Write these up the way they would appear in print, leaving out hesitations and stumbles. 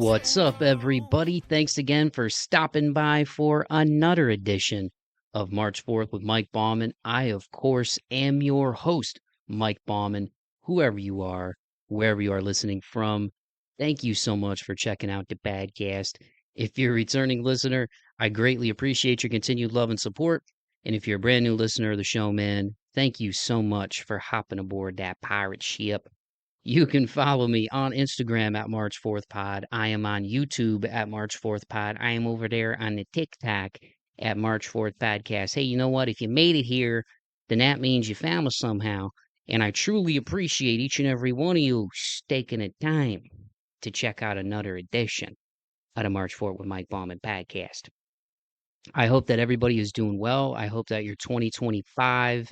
What's up, everybody? Thanks again for stopping by for another edition of March 4th with Mike Bauman. I, of course, am your host, Mike Bauman. Whoever you are, wherever you are listening from, thank you so much for checking out the Badcast. If you're a returning listener, I greatly appreciate your continued love and support. And if you're a brand new listener of the show, man, thank you so much for hopping aboard that pirate ship. You can follow me on Instagram at March 4th Pod. I am on YouTube at March 4th Pod. I am over there on the TikTok at March 4th Podcast. Hey, you know what? If you made it here, then that means you found us somehow. And I truly appreciate each and every one of you taking the time to check out another edition of the March 4th with Mike Bauman podcast. I hope that everybody is doing well. I hope that your 2025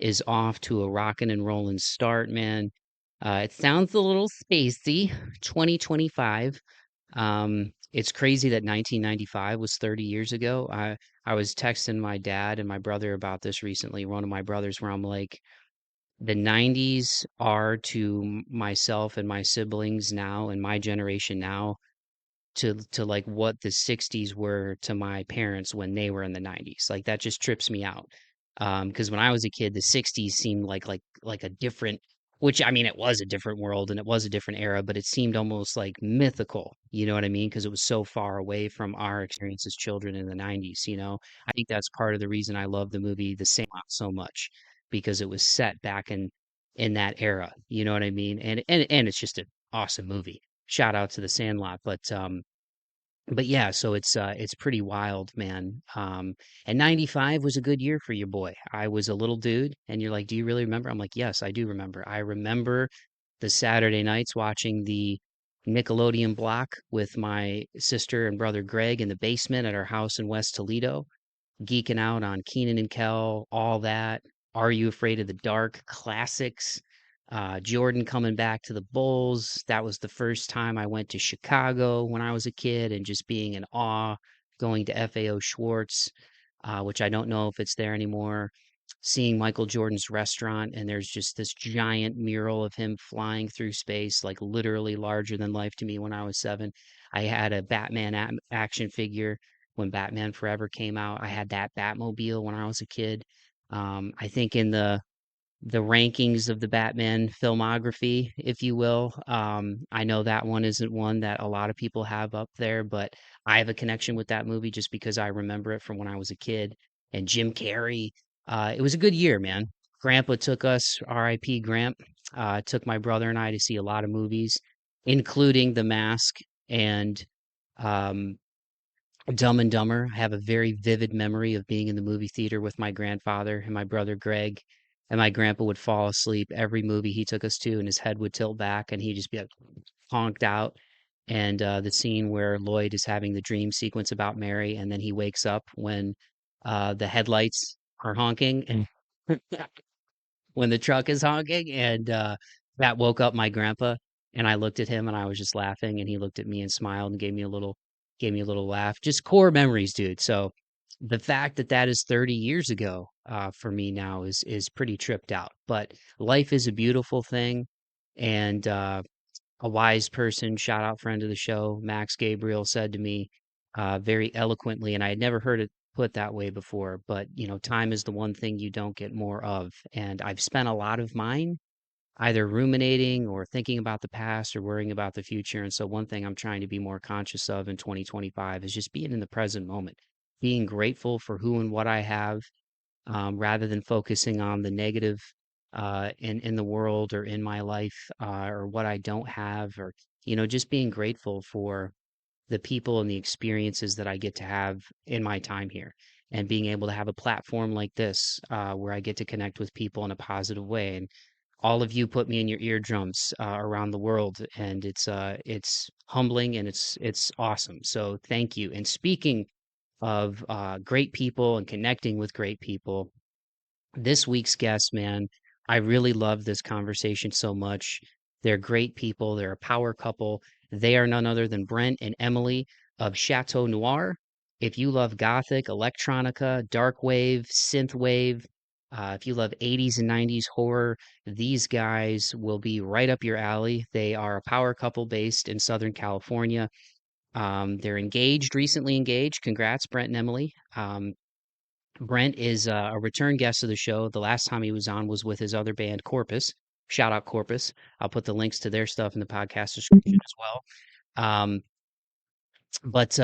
is off to a rocking and rolling start, man. It sounds a little spacey, 2025. It's crazy that 1995 was 30 years ago. I was texting my dad and my brother about this recently. One of my brothers, where I'm like, the 90s are to myself and my siblings now and my generation now to like what the 60s were to my parents when they were in the 90s. Like that just trips me out. Because when I was a kid, the 60s seemed like a different, which I mean it was a different world and it was a different era, but it seemed almost like mythical, you know what I mean? Because it was so far away from our experience as children in the 90s, you know. I think that's part of the reason I love the movie The Sandlot so much, because it was set back in that era, you know what I mean? And it's just an awesome movie. Shout out to The Sandlot, but yeah, so it's pretty wild, man. And 95 was a good year for your boy. I was a little dude, and you're like, "Do you really remember?" I'm like, "Yes, I do remember. I remember the Saturday nights watching the Nickelodeon block with my sister and brother Greg in the basement at our house in West Toledo, geeking out on Keenan and Kel, all that. Are You Afraid of the Dark? Classics. Jordan coming back to the Bulls. That was the first time I went to Chicago when I was a kid and just being in awe, going to FAO Schwartz, which I don't know if it's there anymore. Seeing Michael Jordan's restaurant, and there's just this giant mural of him flying through space, like literally larger than life to me when I was 7. I had a Batman action figure when Batman Forever came out. I had that Batmobile when I was a kid. I think in the rankings of the Batman filmography, if you will. I know that one isn't one that a lot of people have up there, but I have a connection with that movie just because I remember it from when I was a kid. And Jim Carrey, it was a good year, man. Grandpa took us, R.I.P. Gramp, took my brother and I to see a lot of movies, including The Mask and um, Dumb and Dumber. I have a very vivid memory of being in the movie theater with my grandfather and my brother Greg. And my grandpa would fall asleep every movie he took us to, and his head would tilt back, and he'd just be like honked out. And the scene where Lloyd is having the dream sequence about Mary, and then he wakes up when the headlights are honking, and when the truck is honking, and that woke up my grandpa. And I looked at him, and I was just laughing, and he looked at me and smiled and gave me a little laugh. Just core memories, dude. So the fact that that is 30 years ago for me now is pretty tripped out. But life is a beautiful thing, and a wise person, shout out friend of the show, Max Gabriel, said to me very eloquently, and I had never heard it put that way before. But you know, time is the one thing you don't get more of, and I've spent a lot of mine either ruminating or thinking about the past or worrying about the future. And so, one thing I'm trying to be more conscious of in 2025 is just being in the present moment, being grateful for who and what I have, rather than focusing on the negative in the world or in my life, or what I don't have, or just being grateful for the people and the experiences that I get to have in my time here. And being able to have a platform like this, where I get to connect with people in a positive way. And all of you put me in your eardrums around the world, and it's humbling and it's awesome. So thank you. And speaking of great people and connecting with great people, this week's guest, man, I really love this conversation so much. They're great people. They're a power couple. They are none other than Brent and Emily of Chateau Noir. If you love gothic, electronica, dark wave, synth wave, if you love 80s and 90s horror, these guys will be right up your alley. They are a power couple based in Southern California. They're engaged, recently engaged. Congrats, Brent and Emily. Brent is a return guest of the show. The last time he was on was with his other band, Corpus. Shout out Corpus. I'll put the links to their stuff in the podcast description as well. Um, but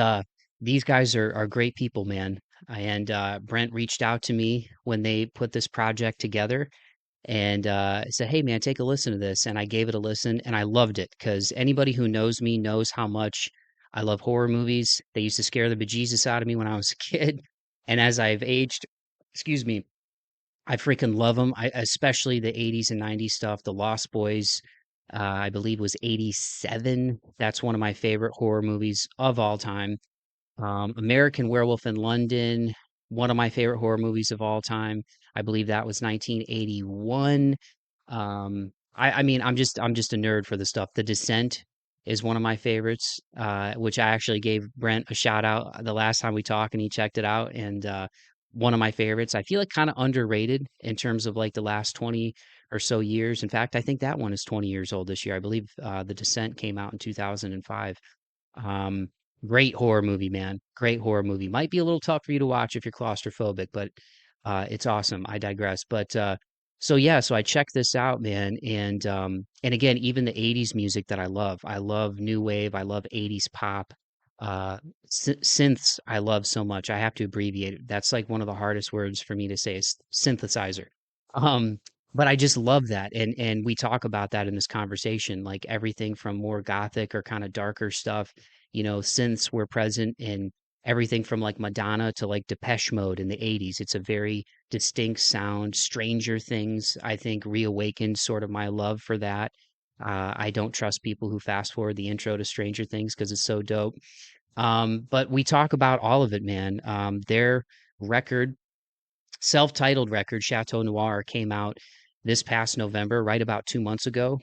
these guys are great people, man. And Brent reached out to me when they put this project together and said, "Hey, man, take a listen to this." And I gave it a listen, and I loved it because anybody who knows me knows how much I love horror movies. They used to scare the bejesus out of me when I was a kid, and as I've aged, excuse me, I freaking love them. Especially the '80s and '90s stuff. The Lost Boys, I believe, was '87. That's one of my favorite horror movies of all time. American Werewolf in London, one of my favorite horror movies of all time. I believe that was 1981. I mean, I'm just a nerd for the stuff. The Descent is one of my favorites, which I actually gave Brent a shout out the last time we talked, and he checked it out. And one of my favorites. I feel like kind of underrated in terms of like the last 20 or so years. In fact, I think that one is 20 years old this year. I believe The Descent came out in 2005. Um, Great horror movie, man. Great horror movie. Might be a little tough for you to watch if you're claustrophobic, but it's awesome. I digress. But so yeah, so I checked this out, man, and again, even the '80s music that I love. I love new wave. I love '80s pop. Uh, Synths. I love so much. I have to abbreviate it. That's like one of the hardest words for me to say is synthesizer. Um, but I just love that, and we talk about that in this conversation, like everything from more gothic or kind of darker stuff, synths were present in everything from like Madonna to like Depeche Mode in the '80s. It's a very distinct sound. Stranger Things, I think, reawakened sort of my love for that. I don't trust people who fast forward the intro to Stranger Things because it's so dope. But we talk about all of it, man. Their record, self-titled record, Chateau Noir, came out this past November, right about 2 months ago,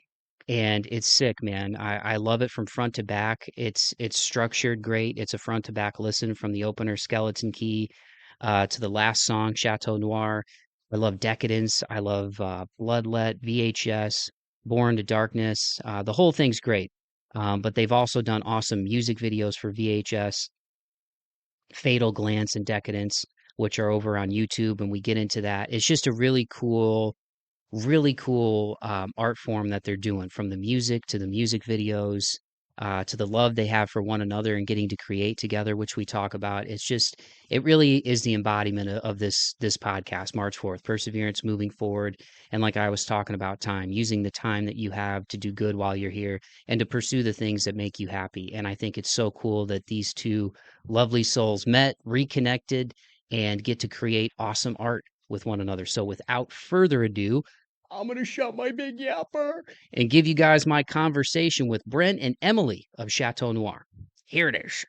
and it's sick, man. I love it from front to back. It's structured great. It's a front to back listen from the opener, Skeleton Key, to the last song, Chateau Noir. I love Decadence. I love Bloodlet, VHS, Born to Darkness. The whole thing's great. But they've also done awesome music videos for VHS, Fatal Glance and Decadence, which are over on YouTube, and we get into that. It's just a really cool art form that they're doing, from the music to the music videos, to the love they have for one another and getting to create together, which we talk about. It really is the embodiment of this podcast, March 4th, perseverance, moving forward. And like I was talking about, time, using the time that you have to do good while you're here and to pursue the things that make you happy. And I think it's so cool that these two lovely souls met, reconnected, and get to create awesome art with one another. So without further ado, I'm going to shut my big yapper and give you guys my conversation with Brent and Emily of Chateau Noir. Here it is.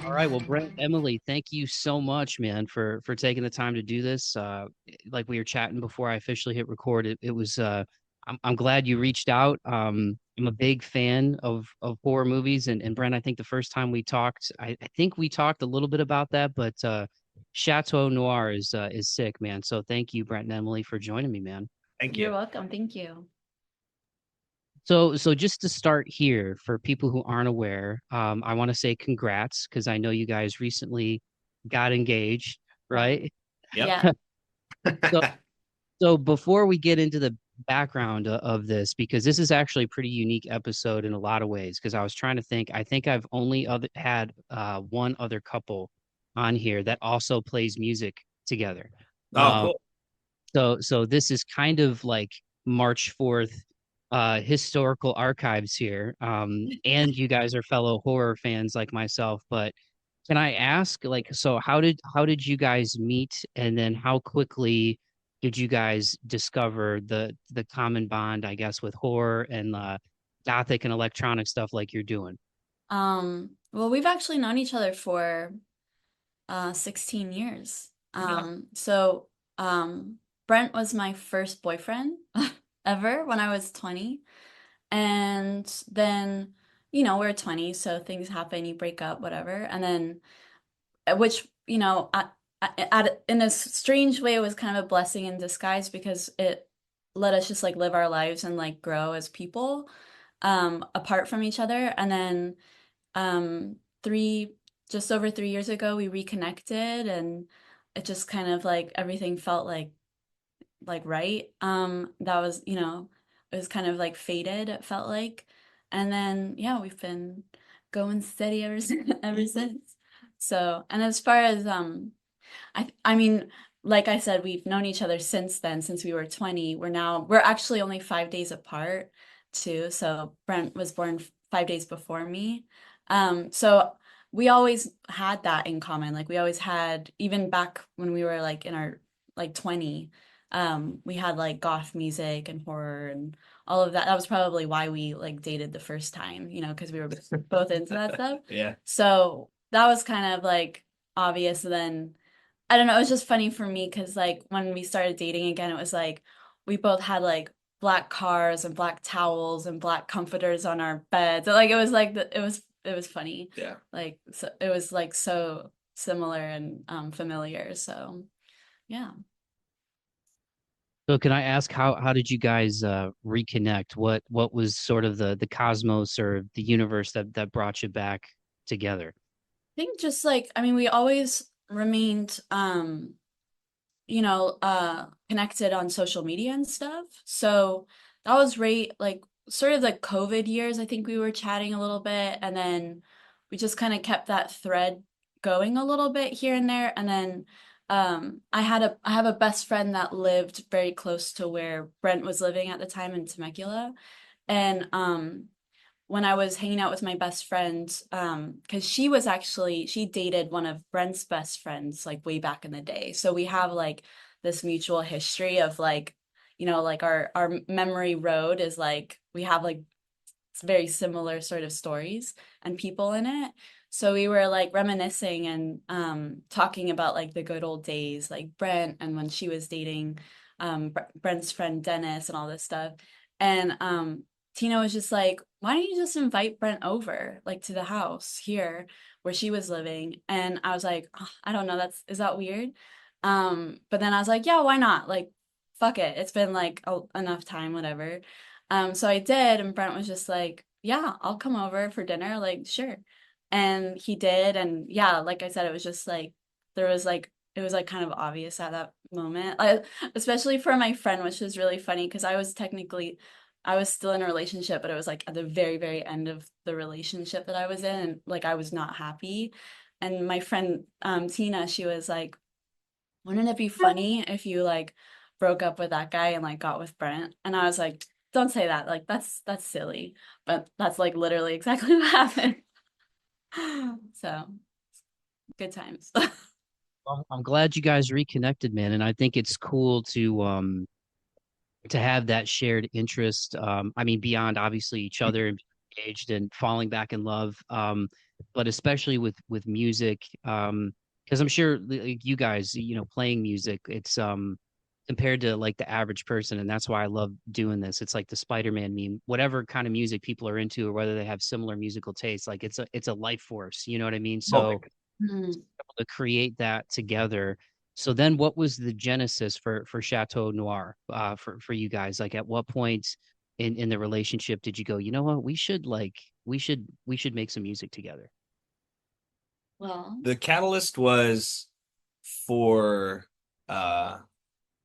All right, well, Brent, Emily, thank you so much, man, for taking the time to do this. Like we were chatting before I officially hit record, it was I'm glad you reached out. I'm a big fan of horror movies, and Brent, I think the first time we talked, I think we talked a little bit about that, but Chateau Noir is sick, man. So thank you, Brent and Emily, for joining me, man. Thank You're you. welcome. Thank you. So just to start here, for people who aren't aware, I want to say congrats because I know you guys recently got engaged, right? Yep. Yeah. So so before we get into the background of this, because this is actually a pretty unique episode in a lot of ways, because I was trying to think, I think I've only had one other couple on here that also plays music together. Oh, Um, cool. so this is kind of like March 4th historical archives here. And you guys are fellow horror fans like myself, but can I ask, like, so how did you guys meet, and then how quickly did you guys discover the common bond, I guess, with horror and gothic and electronic stuff like you're doing? Well, we've actually known each other for 16 years. Yeah. So Brent was my first boyfriend ever when I was 20. And then, we're 20, so things happen, you break up, whatever. And then which, in a strange way, it was kind of a blessing in disguise because it let us just like live our lives and like grow as people, apart from each other. And then um, three, just over 3 years ago, we reconnected, and it just kind of like everything felt like right. That was, it was kind of like fated, it felt like. And then yeah, we've been going steady ever since, ever since. So, and as far as I mean, like I said, we've known each other since then, since we were 20. We're actually only 5 days apart too. So Brent was born 5 days before me. So we always had that in common. Like we always had, even back when we were like in our like 20, we had like goth music and horror and all of that. That was probably why we like dated the first time, because we were both into that stuff. Yeah. So that was kind of like obvious. Then I don't know, it was just funny for me because like when we started dating again, it was like we both had like black cars and black towels and black comforters on our beds. Like it was like it was funny. Yeah. Like so it was like so similar and familiar. So yeah. So can I ask how did you guys reconnect? What was sort of the cosmos or the universe that brought you back together? I think just like I mean we always remained connected on social media and stuff. So that was right, like sort of the COVID years. I think we were chatting a little bit, and then we just kind of kept that thread going a little bit here and there. And then I have a best friend that lived very close to where Brent was living at the time in Temecula. And when I was hanging out with my best friend, because she dated one of Brent's best friends like way back in the day. So we have like this mutual history of like, like our memory road is like we have like very similar sort of stories and people in it. So we were like reminiscing and talking about like the good old days, like Brent and when she was dating Brent's friend Dennis and all this stuff. And Tina was just like, why don't you just invite Brent over like to the house here where she was living? And I was like, "Oh, I don't know, is that weird? But then I was like, yeah, why not? Like, fuck it. It's been like enough time, whatever. So I did, and Brent was just like, yeah, I'll come over for dinner, like, sure. And he did, and yeah, like I said, it was just like there was like it was like kind of obvious at that moment. Especially for my friend, which was really funny because I was still in a relationship, but it was like at the very, very end of the relationship that I was in, and like I was not happy. And my friend Tina, she was like, wouldn't it be funny if you like broke up with that guy and like got with Brent? And I was like, don't say that. Like that's silly. But that's like literally exactly what happened. So good times. Well, I'm glad you guys reconnected, man, and I think it's cool to have that shared interest. I mean, beyond obviously each other and engaged and falling back in love, but especially with music, because I'm sure like, you guys, playing music, it's compared to like the average person, and that's why I love doing this. It's like the Spider-Man meme. Whatever kind of music people are into, or whether they have similar musical tastes, like it's a life force. You know what I mean? Oh my So God. Mhm. to create that together. So then what was the genesis for Chateau Noir for you guys? Like at what point in the relationship did you go, you know what, we should make some music together? Well, The catalyst was for uh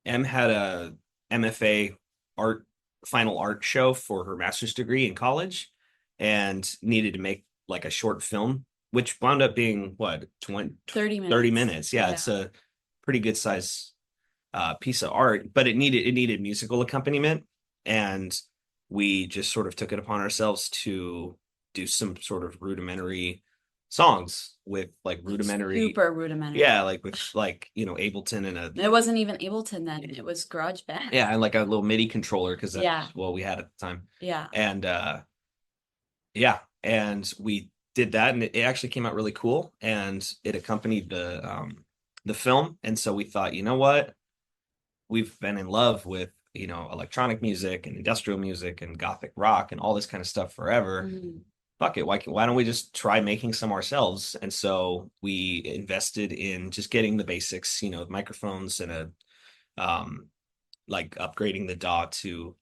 M had a MFA art final art show for her master's degree in college and needed to make like a short film, which wound up being what, 20, 30 30 minutes. minutes. Yeah, Yeah. it's a pretty good size piece of art, but it needed musical accompaniment, and we just sort of took it upon ourselves to do some sort of rudimentary songs with like Like rudimentary, super rudimentary. yeah, like with like Ableton and a, It wasn't even Ableton then. It was GarageBand. yeah, and like a little MIDI controller because Yeah. that's what we had at the time. Yeah. And yeah, and we did that, and it actually came out really cool, and it accompanied the film. And so we thought, you know what? We've been in love with, electronic music and industrial music and gothic rock and all this kind of stuff forever. Mhm. fuck it, why don't we just try making some ourselves? And so we invested in just getting the basics, microphones and like upgrading the DAW to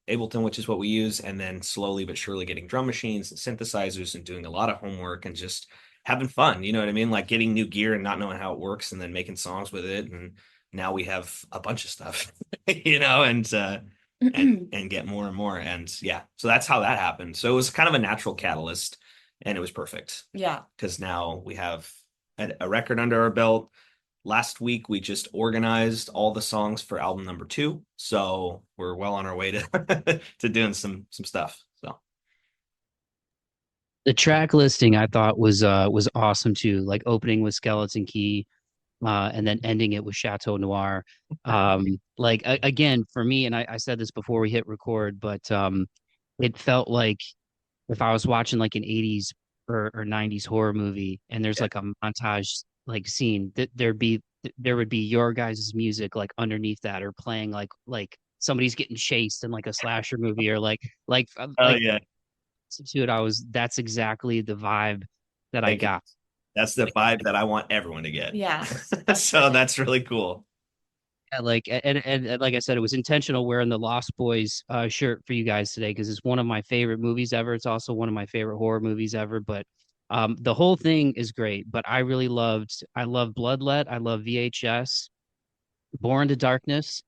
Ableton, which is what we use, and then slowly but surely getting drum machines and synthesizers and doing a lot of homework and just having fun. You know what I mean? Like getting new gear and not knowing how it works, and then making songs with it. And now we have a bunch of stuff, and get more and more. And yeah, so that's how that happened. So it was kind of a natural catalyst, and it was perfect. Yeah. Because now we have a record under our belt. Last week we just organized all the songs for album number 2, so we're well on our way to to doing some stuff. So The track listing I thought was awesome too, like opening with Skeleton Key, and then ending it with Chateau Noir. Like again, for me, and I said this before we hit record, but it felt like if I was watching like an 80s or 90s horror movie and there's yeah. like a montage like scene, that there would be your guys' music like underneath that, or playing like somebody's getting chased in like a slasher movie, or Oh like yeah, substitute. That's exactly the vibe that I thank you. got. That's the vibe that I want everyone to get. Yeah. So that's really cool. Yeah, like and like I said, it was intentional wearing the Lost Boys shirt for you guys today because it's one of my favorite movies ever. It's also one of my favorite horror movies ever. But the whole thing is great. But I love Bloodlet, I love VHS, Born to Darkness.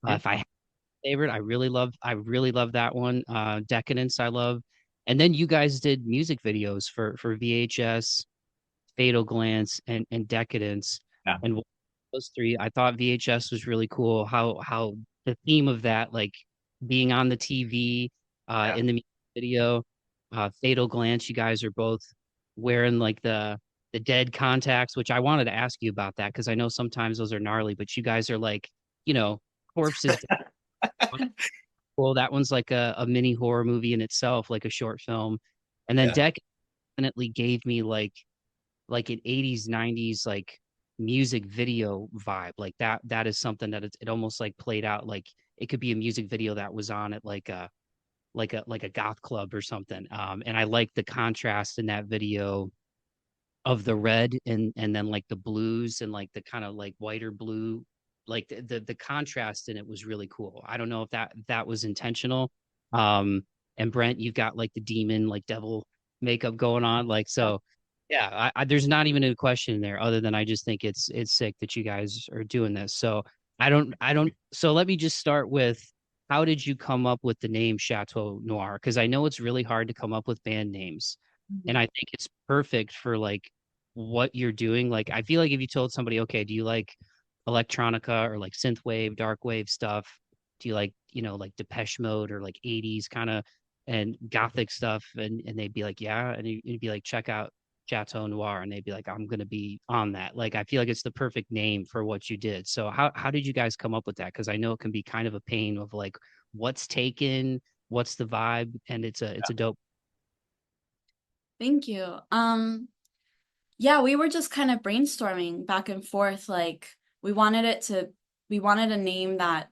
Mhm. If I had a favorite, I really love that one. Decadence, I love. And then you guys did music videos for VHS, Fatal Glance, and Decadence. Yeah, And those three, I thought VHS was really cool. How the theme of that, like being on the TV, yeah. in the music video, Fatal Glance, you guys are both wearing like the dead contacts, which I wanted to ask you about that because I know sometimes those are gnarly, but you guys are like, corpses. Well, that one's like a mini horror movie in itself, like a short film. And then Yeah. Deck definitely gave me like an 80s 90s like music video vibe. Like that is something that it almost like played out like it could be a music video that was on at like a goth club or something. And I like the contrast in that video of the red and then like the blues and like the kind of like whiter blue, like the contrast in it was really cool. I don't know if that was intentional. And Brent, you've got like the demon, like devil makeup going on, like so. Yeah, there's not even a question there, other than I just think it's sick that you guys are doing this. So I don't. So let me just start with, how did you come up with the name Chateau Noir? Because I know it's really hard to come up with band names, and I think it's perfect for like what you're doing. Like, I feel like if you told somebody, okay, do you like electronica or like synthwave, dark wave stuff? Do you like, like Depeche Mode or like 80s kind of and gothic stuff? And they'd be like, yeah. And you'd be like, check out Chateau Noir. And they'd be like, I'm going to be on that. Like, I feel like it's the perfect name for what you did. So how did you guys come up with that? Because I know it can be kind of a pain of like, what's taken, what's the vibe, and it's a dope. Thank you. Yeah, we were just kind of brainstorming back and forth. Like we wanted a name that,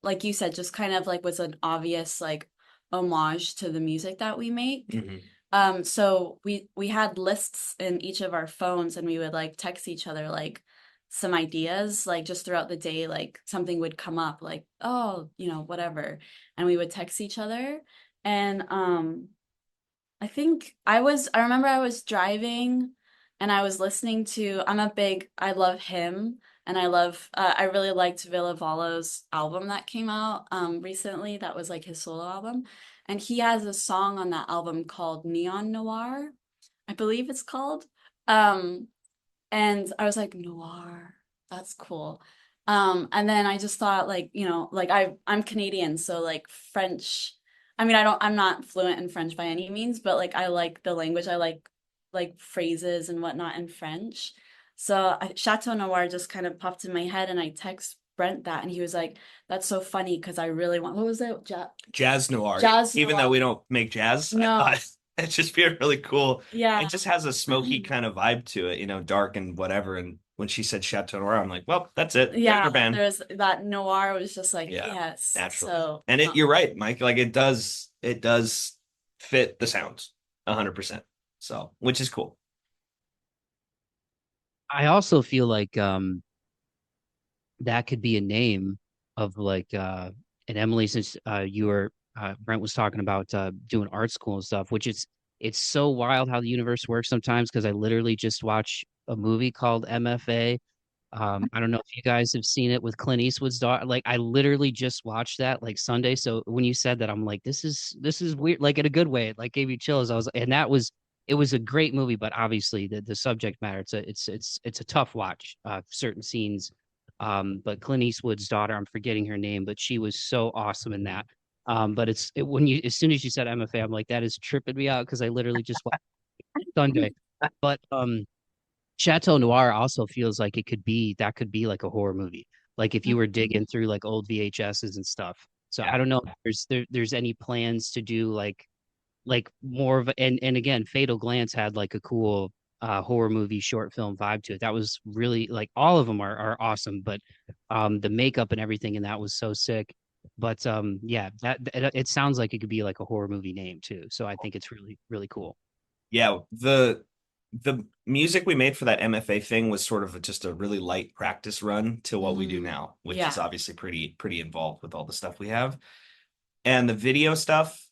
like you said, just kind of like was an obvious like homage to the music that we make. Mhm. So we had lists in each of our phones, and we would like text each other like some ideas, like just throughout the day, like something would come up, like, oh, whatever, and we would text each other. And I remember I was driving and I was listening to, I love him, and I really liked Villa Valo's album that came out recently. That was like his solo album. And he has a song on that album called Neon Noir, I believe it's called. Um, and I was like, noir, that's cool. And then I just thought like, like I'm Canadian, so like French. I mean, I'm not fluent in French by any means, but like I like the language. I like phrases and whatnot in French. So Chateau Noir just kind of popped in my head, and I text Brent that, and he was like, "That's so funny because I really want." What was it? Jazz noir. Jazz Even though Noir. we don't make jazz, I No. thought it'd just be really cool. Yeah. It just has a smoky kind of vibe to it, dark and whatever. And when she said Chateau Noir, I'm like, well, that's it. There's our Yeah, band. there's that noir was just like, Yeah, yes. naturally. So, And you're right, Mike. Like it does fit the sounds 100%. So, which is cool. I also feel like that could be a name of like and Emily, since you were Brent was talking about doing art school and stuff, which it's so wild how the universe works sometimes because I literally just watched a movie called MFA. I don't know if you guys have seen it with Clint Eastwood's daughter. Like I literally just watched that like Sunday. So when you said that, I'm like, this is weird, like in a good way. It like gave me chills. And that was it was a great movie, but obviously the subject matter, it's a tough watch, certain scenes. But Clint Eastwood's daughter, I'm forgetting her name, but she was so awesome in that. But when you as soon as you said MFA, I'm like, that is tripping me out because I literally just watched Sunday. But Chateau Noir also feels like that could be like a horror movie. Like if you were digging through like old VHSs and stuff. So Yeah. I don't know if there's any plans to do like more of and again, Fatal Glance had like a cool horror movie short film vibe to it. That was really like all of them are awesome, but the makeup and everything in that was so sick. But yeah, that it sounds like it could be like a horror movie name too. So I think it's really really cool. Yeah, the music we made for that MFA thing was sort of just a really light practice run to what we do now, which is Yeah. obviously pretty involved with all the stuff we have. And the video stuff,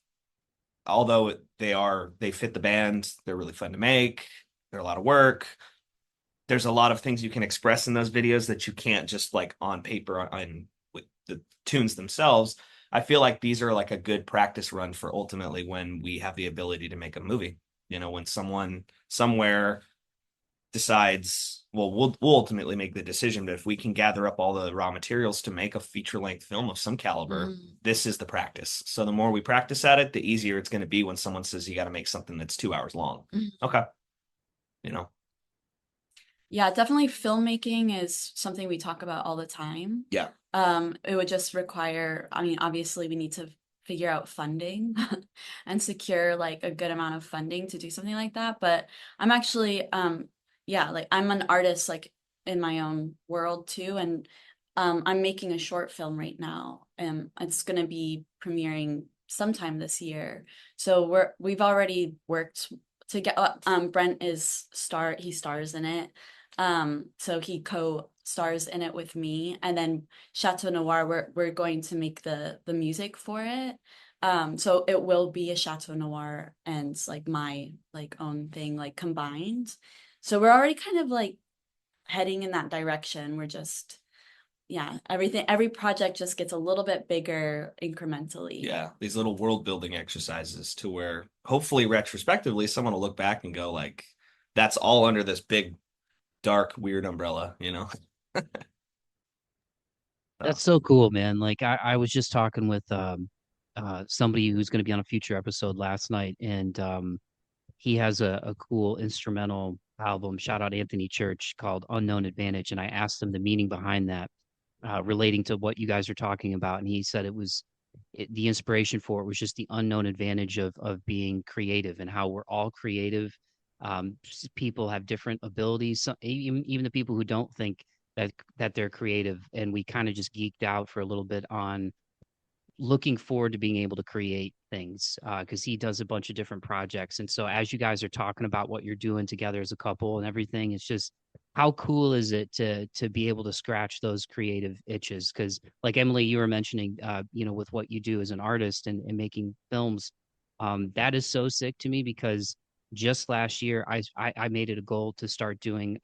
although they fit the band, they're really fun to make, they're a lot of work. There's a lot of things you can express in those videos that you can't just like on paper on with the tunes themselves. I feel like these are like a good practice run for ultimately when we have the ability to make a movie. You know, when someone somewhere decides, well, we'll ultimately make the decision, but if we can gather up all the raw materials to make a feature length film of some caliber, this is the practice. So the more we practice at it, the easier it's going to be when someone says you got to make something that's 2 hours long. Okay. You know, Yeah, definitely filmmaking is something we talk about all the time. yeah. It would just require, I mean, obviously we need to figure out funding and secure like a good amount of funding to do something like that. But I'm actually, yeah, like I'm an artist like in my own world too. And I'm making a short film right now. And it's gonna be premiering sometime this year. So we've already worked to get Brent he stars in it. So he co-stars in it with me, and then Chateau Noir, we're going to make the music for it. So it will be a Chateau Noir and like my like own thing like combined. So we're already kind of like heading in that direction. We're just yeah, every project just gets a little bit bigger incrementally. Yeah, these little world building exercises to where hopefully retrospectively someone will look back and go like, that's all under this big, dark, weird umbrella, you know? So, That's so cool, man. Like I was just talking with somebody who's going to be on a future episode last night, and he has a cool instrumental album, shout out Anthony Church, called Unknown Advantage. And I asked him the meaning behind that, relating to what you guys are talking about. And he said the inspiration for it was just the unknown advantage of being creative and how we're all creative. People have different abilities. Even the people who don't think that they're creative, and we kind of just geeked out for a little bit on looking forward to being able to create things because he does a bunch of different projects. And so as you guys are talking about what you're doing together as a couple and everything, it's just how cool is it to be able to scratch those creative itches? Because like Emily, you were mentioning, with what you do as an artist and making films, that is so sick to me because just last year I made it a goal to start doing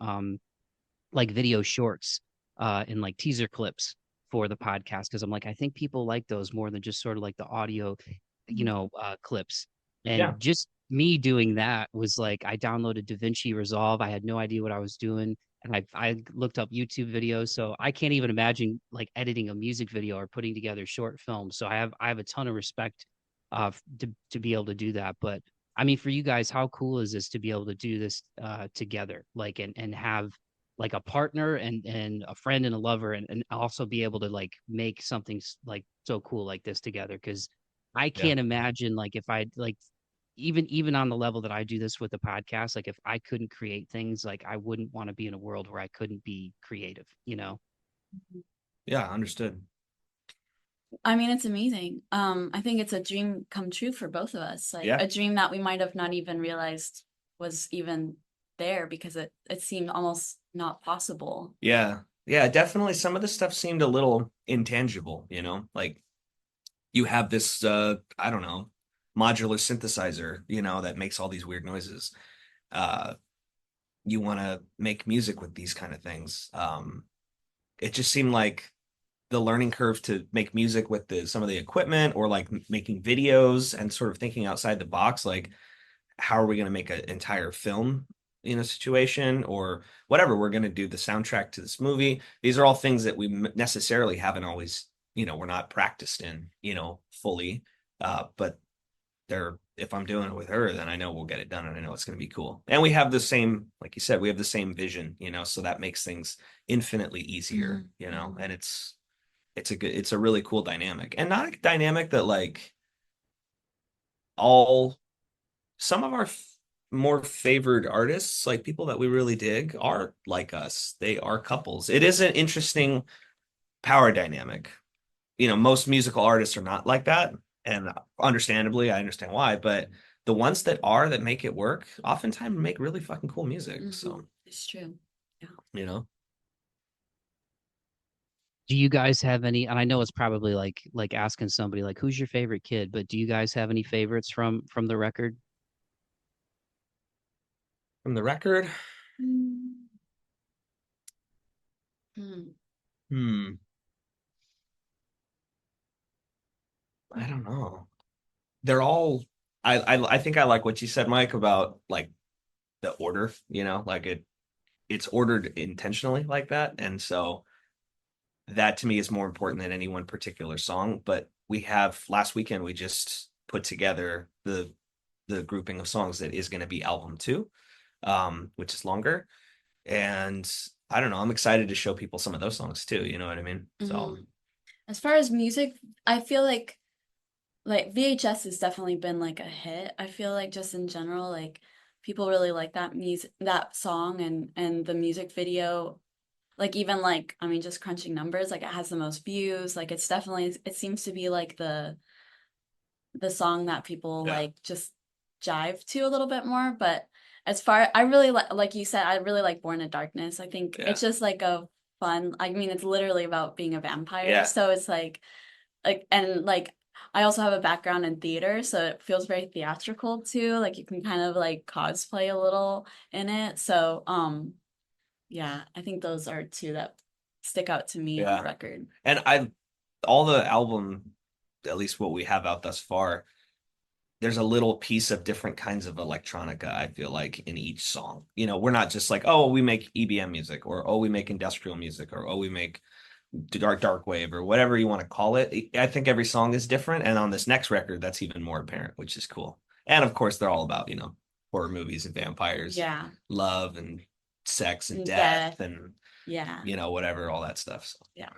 like video shorts and like teaser clips for the podcast because I'm like, I think people like those more than just sort of like the audio, clips. yeah. And just me doing that was like I downloaded DaVinci Resolve. I had no idea what I was doing. And I looked up YouTube videos. So I can't even imagine like editing a music video or putting together short films. So I have a ton of respect to be able to do that. But I mean, for you guys, how cool is this to be able to do this together? Like and have like a partner and a friend and a lover and also be able to like make something like so cool like this together because I Yeah. can't imagine like if I like even on the level that I do this with the podcast, like if I couldn't create things, like I wouldn't want to be in a world where I couldn't be creative, you know? Yeah, understood. I mean, it's amazing. I think it's a dream come true for both of us. Like Yeah. a dream that we might have not even realized was even there because it seemed almost not possible. Yeah. Yeah, definitely some of the stuff seemed a little intangible, like you have this I don't know, modular synthesizer, that makes all these weird noises. Uh you want to make music with these kind of things. It just seemed like the learning curve to make music with some of the equipment or like making videos and sort of thinking outside the box, like how are we going to make an entire film in a situation or whatever we're going to do the soundtrack to this movie. These are all things that we necessarily haven't always, we're not practiced in, fully. But they're if I'm doing it with her, then I know we'll get it done and I know it's going to be cool. And we have the same, like you said, we have the same vision, so that makes things infinitely easier, and it's a really cool dynamic and not a dynamic that like all some of our more favored artists, like people that we really dig, are like us. They are couples. It is an interesting power dynamic. Most musical artists are not like that. And understandably, I understand why, but the ones that are that make it work oftentimes make really fucking cool music. So, It's true. Yeah. you know, Do you guys have any, and I know it's probably like asking somebody like who's your favorite kid, but do you guys have any favorites from the record? from the record, Mm. Hmm. hmm, I don't know. They're all I think I like what you said, Mike, about like the order, like it's ordered intentionally like that. And so that to me is more important than any one particular song. But we have last weekend we just put together the grouping of songs that is going to be album two, which is longer. And I don't know, I'm excited to show people some of those songs too. You know what I mean? So As far as music, I feel like VHS has definitely been like a hit. I feel like just in general, like people really like that music, that song and the music video. Like even like I mean just crunching numbers, like it has the most views. Like it's definitely it seems to be like the song that people yeah, like just jive to a little bit more. But as far I really like you said, I really like Born in Darkness. I think yeah, it's just like a fun. I mean, it's literally about being a vampire, yeah, so it's like and like I also have a background in theater, so it feels very theatrical too. Like you can kind of like cosplay a little in it. So yeah, I think those are two that stick out to me on the yeah. record. And I all the album, at least what we have out thus far, there's a little piece of different kinds of electronica, I feel like, in each song. We're not just like, oh, we make EBM music, or oh, we make industrial music, or oh, we make dark wave, or whatever you want to call it. I think every song is different, and on this next record, that's even more apparent, which is cool. And of course, they're all about, horror movies and vampires, Yeah. love and sex and And death death. and Yeah. whatever, all that stuff. So. Yeah.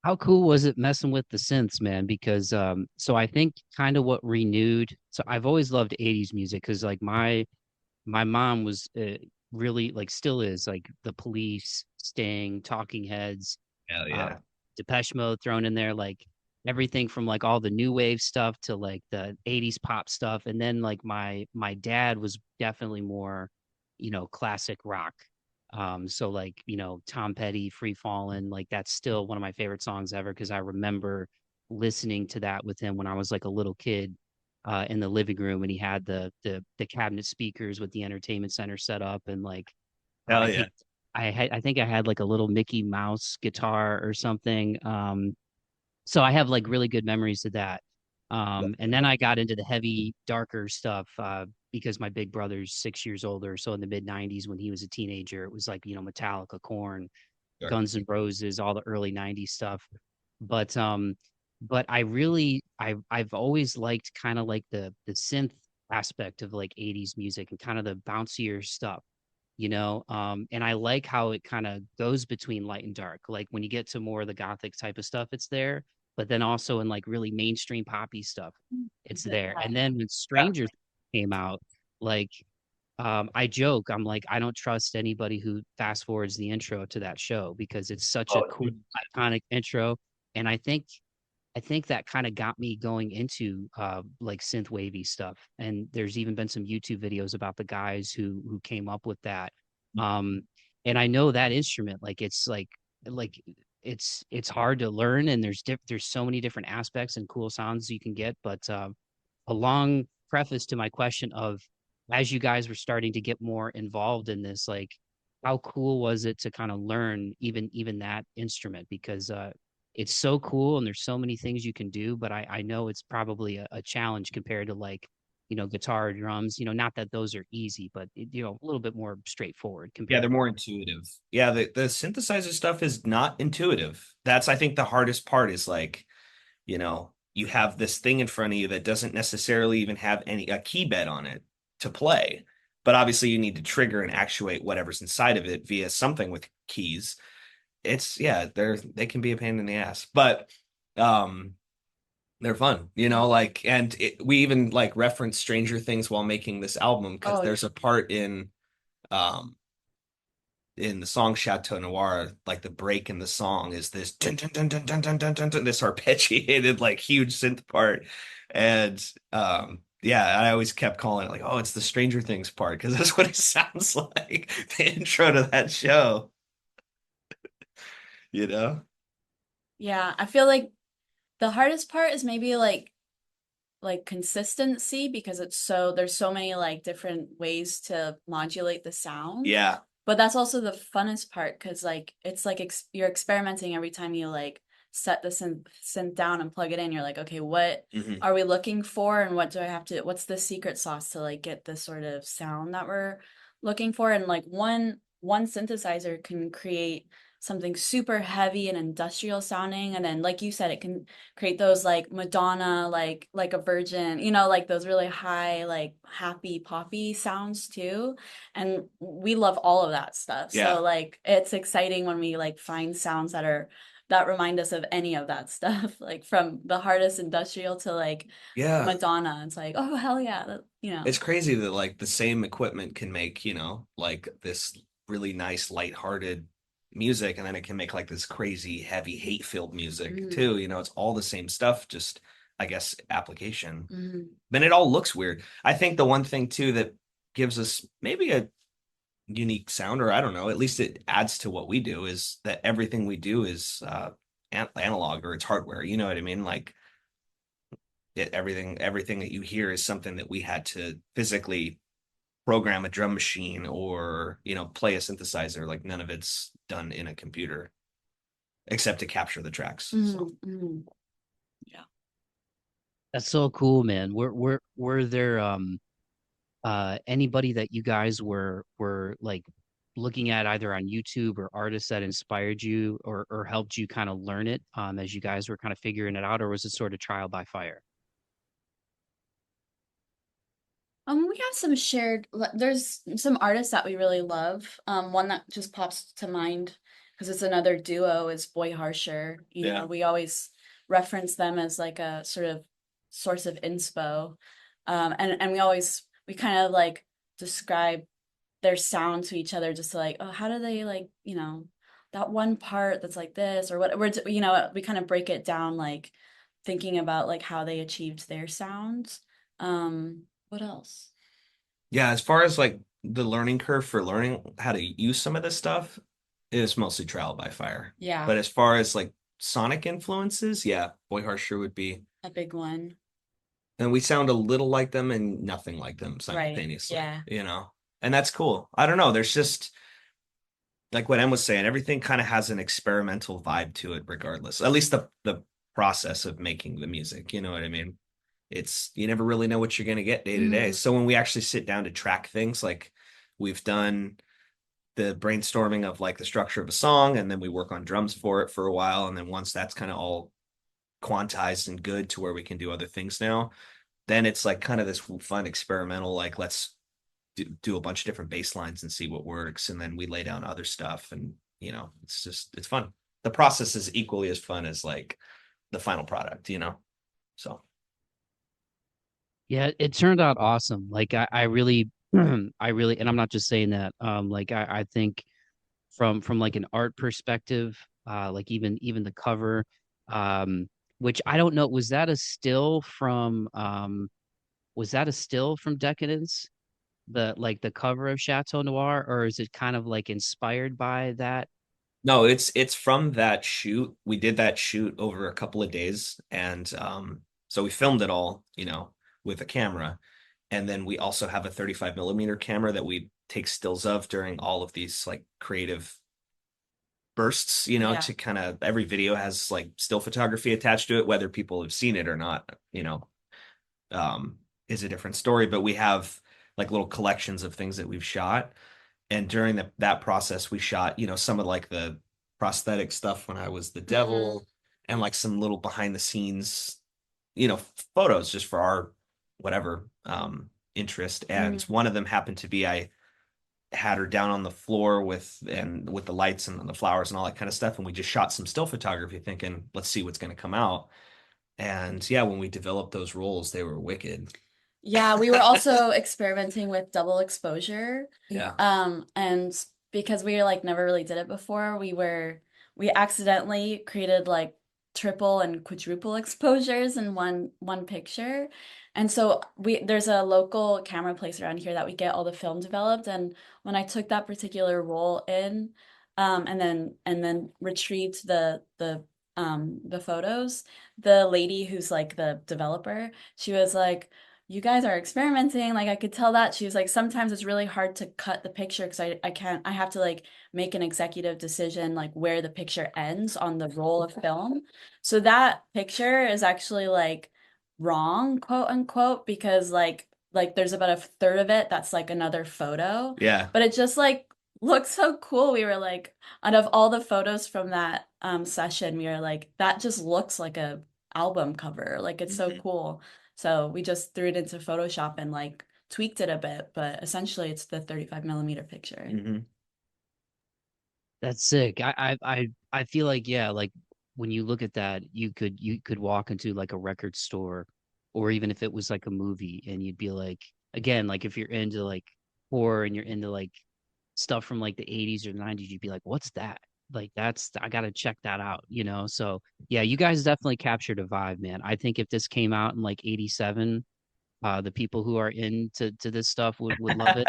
How cool was it messing with the synths, man? Because so I think kind of what renewed. So I've always loved 80s music because like my mom was really like still is like the Police, Sting, Talking Heads, Hell uh, yeah. Depeche Mode thrown in there, like everything from like all the new wave stuff to like the 80s pop stuff. And then like my dad was definitely more, classic rock. So like, Tom Petty, Free Fallin', like that's still one of my favorite songs ever because I remember listening to that with him when I was like a little kid in the living room and he had the cabinet speakers with the entertainment center set up and like Hell I yeah. think I think I had like a little Mickey Mouse guitar or something. So I have like really good memories of that. And then I got into the heavy, darker stuff because my big brother's 6 years older. So in the mid '90s, when he was a teenager, it was like Metallica, Korn, Sure. Guns N' Roses, all the early '90s stuff. But um, but I've always liked kind of like the synth aspect of like '80s music and kind of the bouncier stuff. And I like how it kind of goes between light and dark. Like when you get to more of the gothic type of stuff, it's there, but then also in like really mainstream poppy stuff, it's there. And then when Yeah. Stranger Things came out, like I joke, I'm like, I don't trust anybody who fast forwards the intro to that show because it's such a Oh, cool, iconic intro. And I think that kind of got me going into like synth wavy stuff. And there's even been some YouTube videos about the guys who came up with that. Um, and I know that instrument, like it's hard to learn, and there's so many different aspects and cool sounds you can get. But a long preface to my question of, as you guys were starting to get more involved in this, like how cool was it to kind of learn even that instrument? Because it's so cool and there's so many things you can do, but I know it's probably a challenge compared to like, guitar or drums, not that those are easy, but a little bit more straightforward Yeah, compared they're to. more intuitive. Yeah, the synthesizer stuff is not intuitive. That's, I think, the hardest part is like, you have this thing in front of you that doesn't necessarily even have a key bed on it to play. But obviously you need to trigger and actuate whatever's inside of it via something with keys. It's yeah, they can be a pain in the ass. But um they're fun, like, and we even like reference Stranger Things while making this album because Oh, there's a part um in the song Chateau Noir, like the break in the song is this dun, dun, dun, dun, dun, dun, dun, dun, dun, this arpeggiated like huge synth part. And yeah, I always kept calling it like, oh, it's the Stranger Things part because that's what it sounds like, the intro to that show, you know? yeah. I feel like the hardest part is maybe like consistency because there's so many like different ways to modulate the sound. Yeah. But that's also the funnest part because like it's like you're experimenting every time you like set the synth down and plug it in. You're like, okay, what Hmm. are we looking for, and what's the secret sauce to like get the sort of sound that we're looking for? And like one synthesizer can create something super heavy and industrial sounding, and then like you said, it can create those like Madonna, like a virgin, like those really high, like happy poppy sounds too. And we love all of that stuff. Yeah. So like it's exciting when we like find sounds that remind us of any of that stuff, like from the hardest industrial to like Yeah. Madonna. It's like, oh hell yeah, It's crazy that like the same equipment can make, like this really nice, lighthearted music, and then it can make like this crazy, heavy, hate-filled music Mhm, too. It's all the same stuff, just I guess application. mhm. Then it all looks weird. I think the one thing too that gives us maybe a unique sound, or I don't know, at least it adds to what we do, is that everything we do is analog, or it's hardware. You know what I mean? Like everything that you hear is something that we had to physically program a drum machine or play a synthesizer. Like none of it's done in a computer except to capture the tracks. So Mhm, mhm. Yeah. That's so cool, man. Were there anybody that you guys were like looking at either on YouTube or artists that inspired you or helped you kind of learn it as you guys were kind of figuring it out, or was it sort of trial by fire? We have some there's some artists that we really love. One that just pops to mind because it's another duo is Boy Harsher. yeah, We always reference them as like a sort of source of inspo. And we kind of like describe their sound to each other just to like, oh, how do they like, that one part that's like this or what we kind of break it down like thinking about like how they achieved their sounds. What else? yeah, as far as like the learning curve for learning how to use some of this stuff, it is mostly trial by fire. Yeah, But as far as like sonic influences, yeah, Boy Harsher would be. a big one. And we sound a little like them and nothing like them Right. simultaneously, Yeah. and that's cool. I don't know, there's just like what Em was saying, everything kind of has an experimental vibe to it regardless, at least the process of making the music, you know what I mean? It's, you never really know what you're going to get day to day. Mhm. So when we actually sit down to track things, like we've done the brainstorming of like the structure of a song, and then we work on drums for it for a while, and then once that's kind of all quantized and good to where we can do other things now, then it's like kind of this fun experimental, like let's do a bunch of different bass lines and see what works, and then we lay down other stuff, and it's fun. The process is equally as fun as like the final product. So Yeah, it turned out awesome. Like I really I really, and I'm not just saying that. Like I think from like an art perspective, like even the cover. um, which I don't know. Was that a still from Decadence? The like the cover of Chateau Noir, or is it kind of like inspired by that? No, it's from that shoot. We did that shoot over a couple of days, and so we filmed it all, with a camera. And then we also have a 35 millimeter camera that we take stills of during all of these like creative bursts, Yeah. to kind of every video has like still photography attached to it, whether people have seen it or not, um, is a different story. But we have like little collections of things that we've shot. And during that process, we shot, some of like the prosthetic stuff when I was the Hmm. devil and like some little behind the scenes, photos just for our whatever interest. And Hmm. one of them happened to be I had her down on the floor with the lights and the flowers and all that kind of stuff. And we just shot some still photography thinking, let's see what's going to come out. And yeah, when we developed those roles, they were wicked. Yeah, we were also experimenting with double exposure. Yeah. And because we like never really did it before, we accidentally created like triple and quadruple exposures in one picture. And so there's a local camera place around here that we get all the film developed. And when I took that particular role in, and then retrieved the photos, the lady who's like the developer, she was like, you guys are experimenting. Like I could tell that. She was like, sometimes it's really hard to cut the picture because I have to like make an executive decision like where the picture ends on the roll of film. So that picture is actually like wrong, quote unquote, because like there's about a third of it that's like another photo. Yeah. But it just like looks so cool. We were like, out of all the photos from that session, we were like, that just looks like a album cover. Like it's so Mhm. cool. So we just threw it into Photoshop and like tweaked it a bit, but essentially it's the 35 millimeter picture. Mhm. That's sick. I feel like yeah, like when you look at that, you could walk into like a record store, or even if it was like a movie, and you'd be like, again, like if you're into like horror and you're into like stuff from like the 80s or 90s, you'd be like, what's that? Like I gotta check that out, you know? So yeah, you guys definitely captured a vibe, man. I think if this came out in like 87, the people who are into this stuff would love it.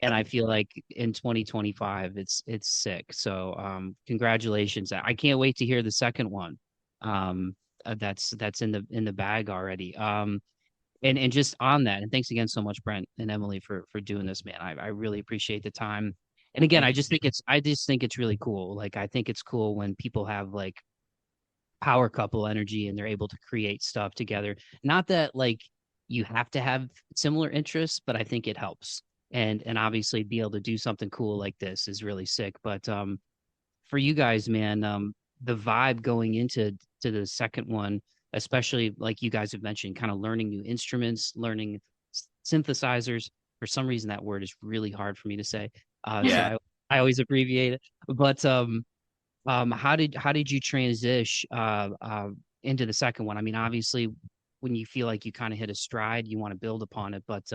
And I feel like in 2025 it's sick. So congratulations. I can't wait to hear the second one. Um that's in the bag already. And just on that, and thanks again so much, Brent and Emily, for doing this, man. I really appreciate the time. And again, Thank you. I just think it's really cool. Like I think it's cool when people have like power couple energy and they're able to create stuff together. Not that like you have to have similar interests, but I think it helps. And obviously be able to do something cool like this is really sick. But for you guys, man, the vibe going into the second one, especially like you guys have mentioned, kind of learning new instruments, learning synthesizers. For some reason, that word is really hard for me to say. So Yeah. I always abbreviate it. But how did you transition into the second one? I mean, obviously, when you feel like you kind of hit a stride, you want to build upon it. But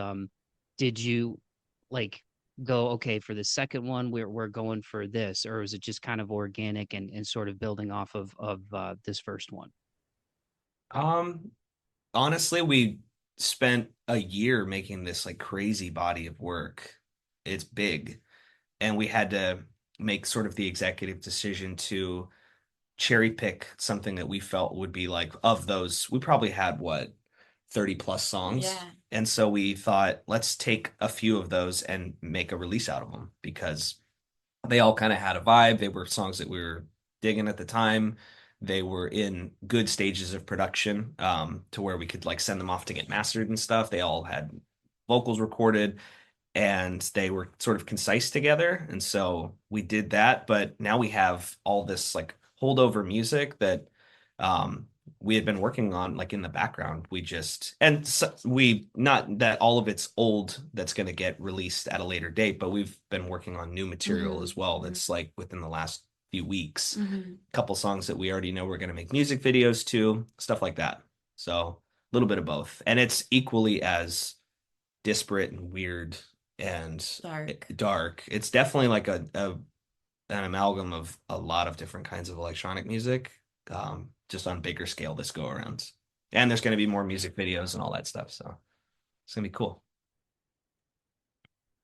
did you like go, okay, for the second one, we're going for this, or is it just kind of organic and sort of building off of this first one? Um, Honestly, we spent a year making this like crazy body of work. It's big, and we had to make sort of the executive decision to cherry pick something that we felt would be like of those. We probably had what 30 plus songs. Yeah. And so we thought, let's take a few of those and make a release out of them because they all kind of had a vibe. They were songs that we were digging at the time. They were in good stages of production, to where we could like send them off to get mastered and stuff. They all had vocals recorded and they were sort of concise together. And so we did that. But now we have all this like holdover music that um, we had been working on like in the background. We just, and so we, not that all of it's old that's going to get released at a later date, but we've been working on new material Hmm. as well. That's like within the last few weeks. Hmm. A couple songs that we already know we're going to make music videos to, stuff like that. So a little bit of both. And it's equally as disparate and weird and Dark. dark. It's definitely like an amalgam of a lot of different kinds of electronic music. just on bigger scale this go around. And there's going to be more music videos and all that stuff. So it's going to be cool.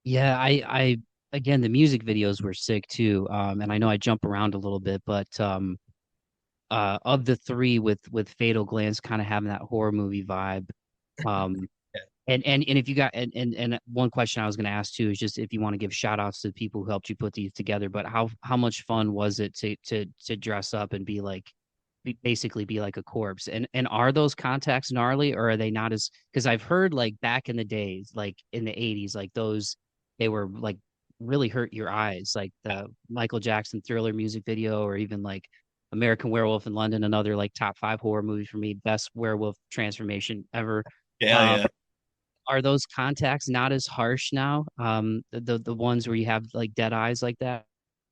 Yeah, I again, the music videos were sick too. And I know I jump around a little bit, but of the three with Fatal Glance kind of having that horror movie vibe. Um, and if you got and one question I was going to ask too is just if you want to give shout outs to the people who helped you put these together, but how much fun was it to dress up and be like basically be like a corpse? And are those contacts gnarly or are they not as because I've heard like back in the days, like in the 80s, like those they were like really hurt your eyes, like the Michael Jackson Thriller music video or even like American Werewolf in London, another like top five horror movie for me, best werewolf transformation ever. Yeah, Um, yeah. are those contacts not as harsh now? The ones where you have like dead eyes like that?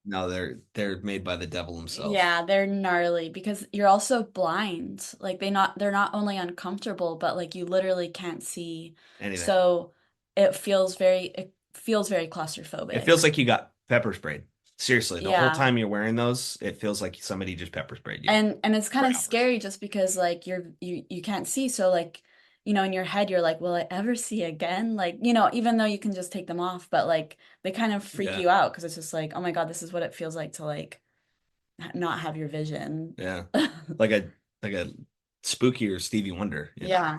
No, they're made by the devil himself. Yeah, they're gnarly because you're also blind. Like they're not only uncomfortable, but like you literally can't see. Anything. So it feels very It claustrophobic. feels like you got pepper sprayed. Seriously, the whole Yeah. time you're wearing those, it feels like somebody just pepper sprayed you And it's kind for of hours. scary just because like you can't see. So like, in your head you're like, will I ever see again? Like, even though you can just take them off, but like they kind of freak Yeah, you out because it's just like, oh my God, this is what it feels like to like not have your vision. yeah. Like a spookier Stevie Wonder, you know? Yeah.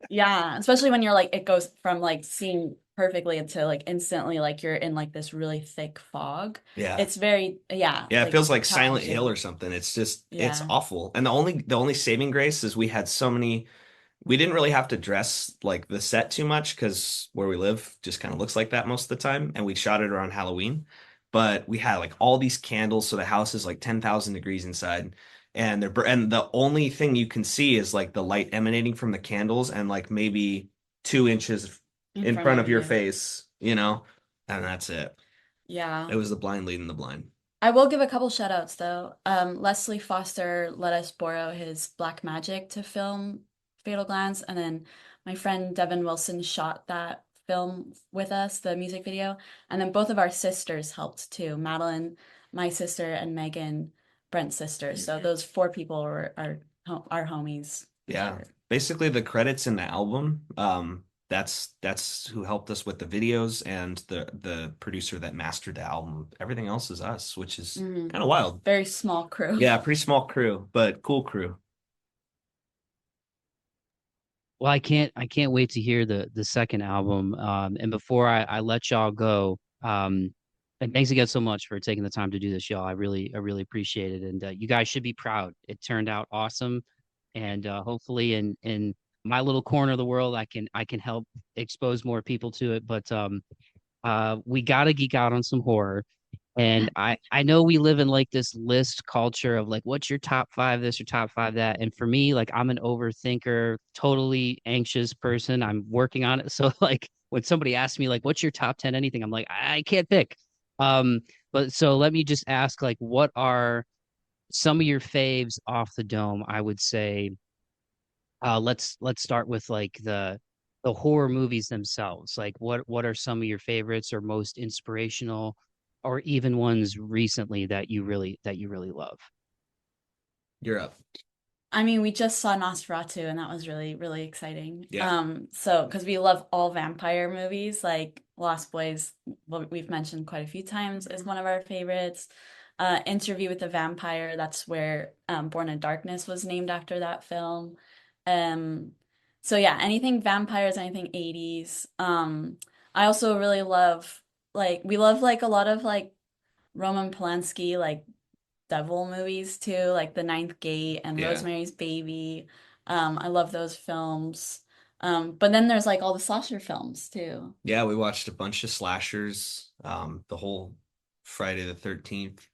Yeah, especially when you're like it goes from like seeing perfectly into like instantly like you're in like this really thick fog. Yeah. It's very Yeah, it like feels like Silent Hill or challenging. something. It's Yeah. awful. And the only saving grace is we had so many we didn't really have to dress like the set too much because where we live just kind of looks like that most of the time. And we shot it around Halloween. But we had like all these candles, so the house is like 10,000 degrees inside. And the only thing you can see is like the light emanating from the candles and like maybe 2 inches In in front front of of your you. face, you know? And that's it. Yeah. It was the blind leading the blind. I will give a couple shout outs though. Leslie Foster let us borrow his black magic to film Fatal Glance, and then my friend Devin Wilson shot that film with us, the music video, and then both of our sisters helped too. Madeline, my sister, and Megan, Brent's sister. So those four people were our homies for Yeah. sure. Basically the credits in the album, that's who helped us with the videos and the producer that mastered the album. Everything else is us, which is Hmm. kind of wild. Very small crew. Yeah, pretty small crew, but cool crew. Well, I can't wait to hear the second album. And before I let y'all go, and thanks again so much for taking the time to do this, y'all. I really appreciate it. And you guys should be proud. It turned out awesome. And hopefully in my little corner of the world, I can help expose more people to it. But we gotta geek out on some horror. And I know we live in like this list culture of like, what's your top five this or top five that? And for me, like I'm an overthinker, totally anxious person. I'm working on it. So like when somebody asks me like, what's your top 10 anything? I'm like, I can't pick. Um, but so let me just ask like, what are some of your faves off the dome? I would say let's start with like the horror movies themselves. Like what are some of your favorites or most inspirational or even ones recently that you really love? You're up. I mean, we just saw Nosferatu, and that was really, really exciting. Yeah. So because we love all vampire movies, like Lost Boys, what we've mentioned quite a few times, is one of our favorites. Interview with the Vampire, that's where Born in Darkness was named after that film. Um, so yeah, anything vampires, anything 80s. I also really love we love like a lot of like Roman Polanski, like devil movies too, like The Ninth Gate and Yeah. Rosemary's Baby. I love those films. But then there's like all the slasher films too. Yeah, we watched a bunch of slashers, the whole Friday the 13th,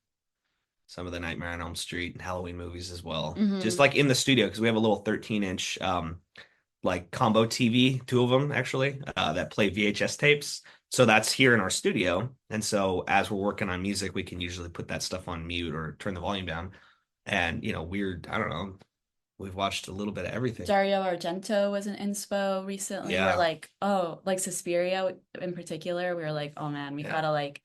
some of the Nightmare on Elm Street and Halloween movies as well. Just Hmm. like in the studio, because we have a little 13-inch like combo TV, two of them actually, that play VHS tapes. So that's here in our studio. And so as we're working on music, we can usually put that stuff on mute or turn the volume down. And, weird, I don't know, we've watched a little bit of everything. Dario Argento was in inspo recently. We're Yeah. like, oh, like Suspiria in particular. We were like, oh man, we Yeah. gotta like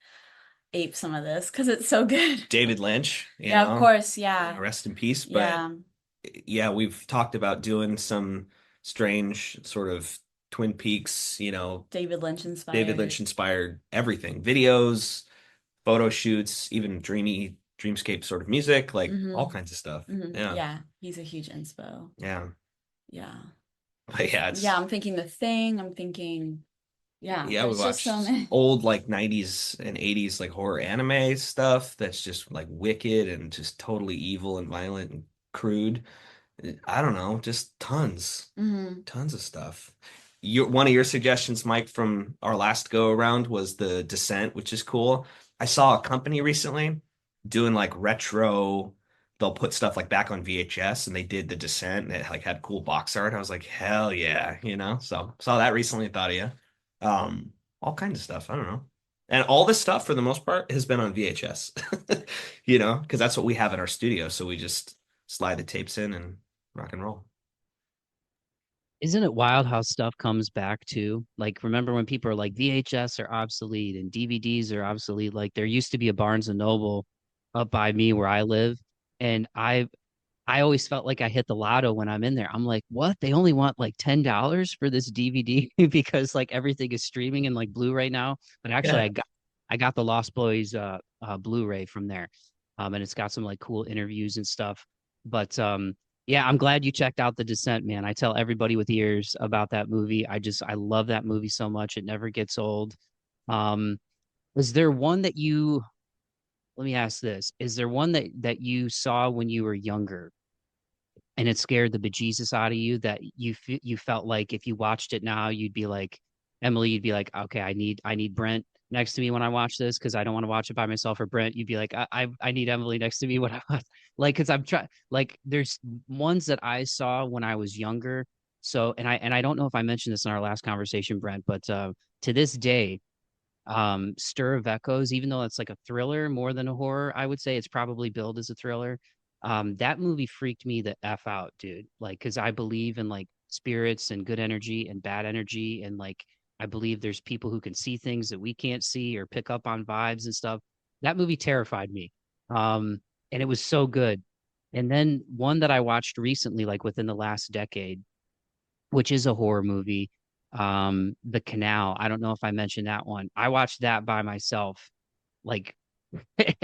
ape some of this because it's so good. David Lynch, Yeah, of course. Yeah. rest in peace. But Yeah. yeah, we've talked about doing some strange sort of Twin Peaks, David Lynch David inspired. Lynch inspired everything, videos, photo shoots, even dreamy dreamscape sort of music, like all Mm-hmm. kinds of stuff. Mm-hmm. Yeah. Yeah. He's a huge inspo. Yeah. Yeah. But yeah, Yeah, it's I'm thinking The Thing. I'm thinking, yeah, yeah, we there's just so watched many. old like 90s and 80s like horror anime stuff that's just like wicked and just totally evil and violent and crude. I don't know, just tons. Hmm. Tons of stuff. One of your suggestions, Mike, from our last go around was the Descent, which is cool. I saw a company recently doing like retro. They'll put stuff like back on VHS, and they did the Descent, and it like had cool box art. I was like, hell yeah, So saw that recently. Thought of you. All kinds of stuff. I don't know, and all this stuff for the most part has been on VHS. Because that's what we have in our studio. So we just slide the tapes in and rock and roll. Isn't it wild how stuff comes back too? Like, remember when people are like VHS are obsolete and DVDs are obsolete? Like, there used to be a Barnes and Noble up by me where I live, and I always felt like I hit the lotto when I'm in there. I'm like, what? They only want like $10 for this DVD because like everything is streaming and like Blu-ray now. But actually, Yeah. I got the Lost Boys Blu-ray from there, and it's got some like cool interviews and stuff. But yeah, I'm glad you checked out The Descent, man. I tell everybody with ears about that movie. I love that movie so much. It never gets old. Um, is there one that you? Let me ask this: is there one that you saw when you were younger? And it scared the bejesus out of you that you felt like if you watched it now, you'd be like, Emily, you'd be like, okay, I need Brent next to me when I watch this because I don't want to watch it by myself. Or Brent, you'd be like, I need Emily next to me when I watch. Like, because I'm trying. Like, there's ones that I saw when I was younger. So, and I don't know if I mentioned this in our last conversation, Brent, but to this day, Stir of Echoes, even though it's like a thriller more than a horror, I would say it's probably billed as a thriller. That movie freaked me the F out, dude. Like, because I believe in like spirits and good energy and bad energy. And like, I believe there's people who can see things that we can't see or pick up on vibes and stuff. That movie terrified me. And it was so good. And then one that I watched recently, like within the last decade, which is a horror movie. The Canal. I don't know if I mentioned that one. I watched that by myself, like,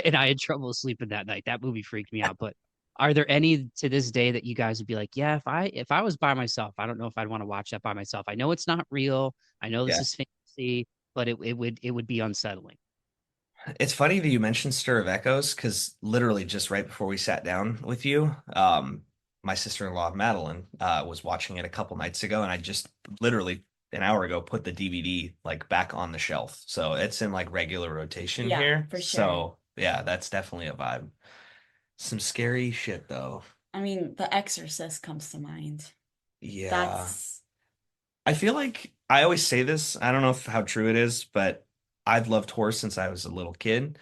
and I had trouble sleeping that night. That movie freaked me out. But are there any to this day that you guys would be like, yeah, if I was by myself, I don't know if I'd want to watch that by myself. I know it's not real. I know this Yeah. is fantasy, but it would be unsettling. It's funny that you mentioned Stir of Echoes because literally just right before we sat down with you, my sister-in-law Madeline was watching it a couple nights ago, and I just literally an hour ago put the DVD like back on the shelf. So it's in like regular rotation Yeah, here. for sure. So yeah, that's definitely a vibe. Some scary shit though. I mean, The Exorcist comes to mind. Yeah. That's, I feel like I always say this. I don't know if how true it is, but I've loved horror since I was a little kid.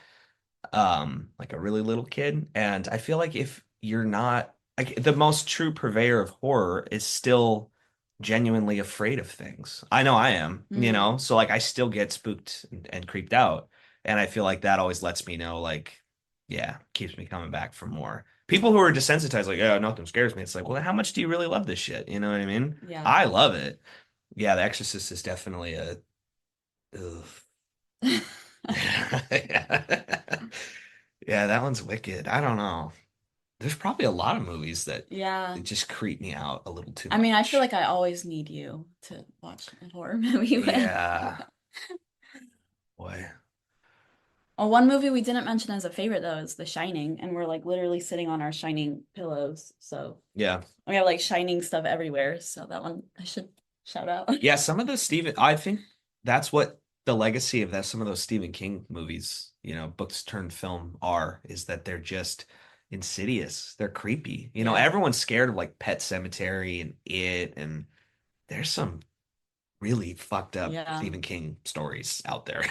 Like a really little kid. And I feel like if you're not like the most true purveyor of horror is still genuinely afraid of things. I know I am, mhm. so like I still get spooked and creeped out. And I feel like that always lets me know, like, yeah, keeps me coming back for more. People who are desensitized, like, yeah, nothing scares me. It's like, well, how much do you really love this shit? You know what I mean? Yeah. I love it. Yeah, The Exorcist is definitely a ugh. Yeah. Yeah, that one's wicked. I don't know. There's probably a lot of movies that Yeah. just creep me out a little too I mean, I feel much. like I always need you to watch a horror movie with. Yeah, boy. Oh, one movie we didn't mention as a favorite though is The Shining, and we're like literally sitting on our Shining pillows. So Yeah. we have like Shining stuff everywhere. So that one I should shout out. Yeah, some of the I think that's what the legacy of that some of those Stephen King movies, books turned film is that they're just insidious. They're creepy. Yeah. Everyone's scared of like Pet Cemetery and It, and there's some really fucked up Yeah. Stephen King stories out there.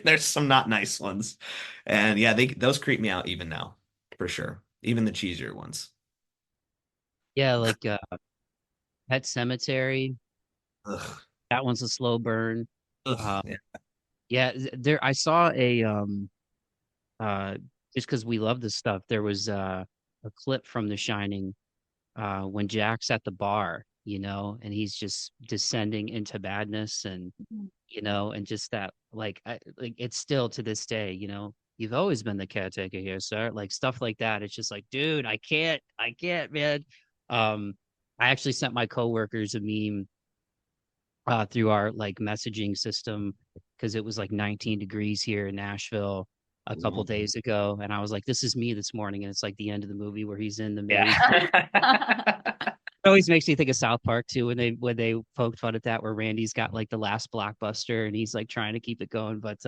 There's some not nice ones. And yeah, those creep me out even now, for sure. Even the cheesier ones. Yeah, like Pet Cemetery. Ugh. That one's a slow burn. Ugh. Uh, Yeah. yeah, there I saw a uh, just because we love this stuff. There was a clip from The Shining when Jack's at the bar, and he's just descending into madness, and Mhm. and just that, like it's still to this day, you've always been the caretaker here, sir. Like stuff like that. It's just like, dude, I can't, man. Um, I actually sent my coworkers a meme through our like messaging system because it was like 19 degrees here in Nashville a couple Ooh. days ago, and I was like, "This is me this morning," and it's like the end of the movie where he's in the maze. Yeah. It always makes me think of South Park too when they poked fun at that where Randy's got like the last blockbuster and he's like trying to keep it going. But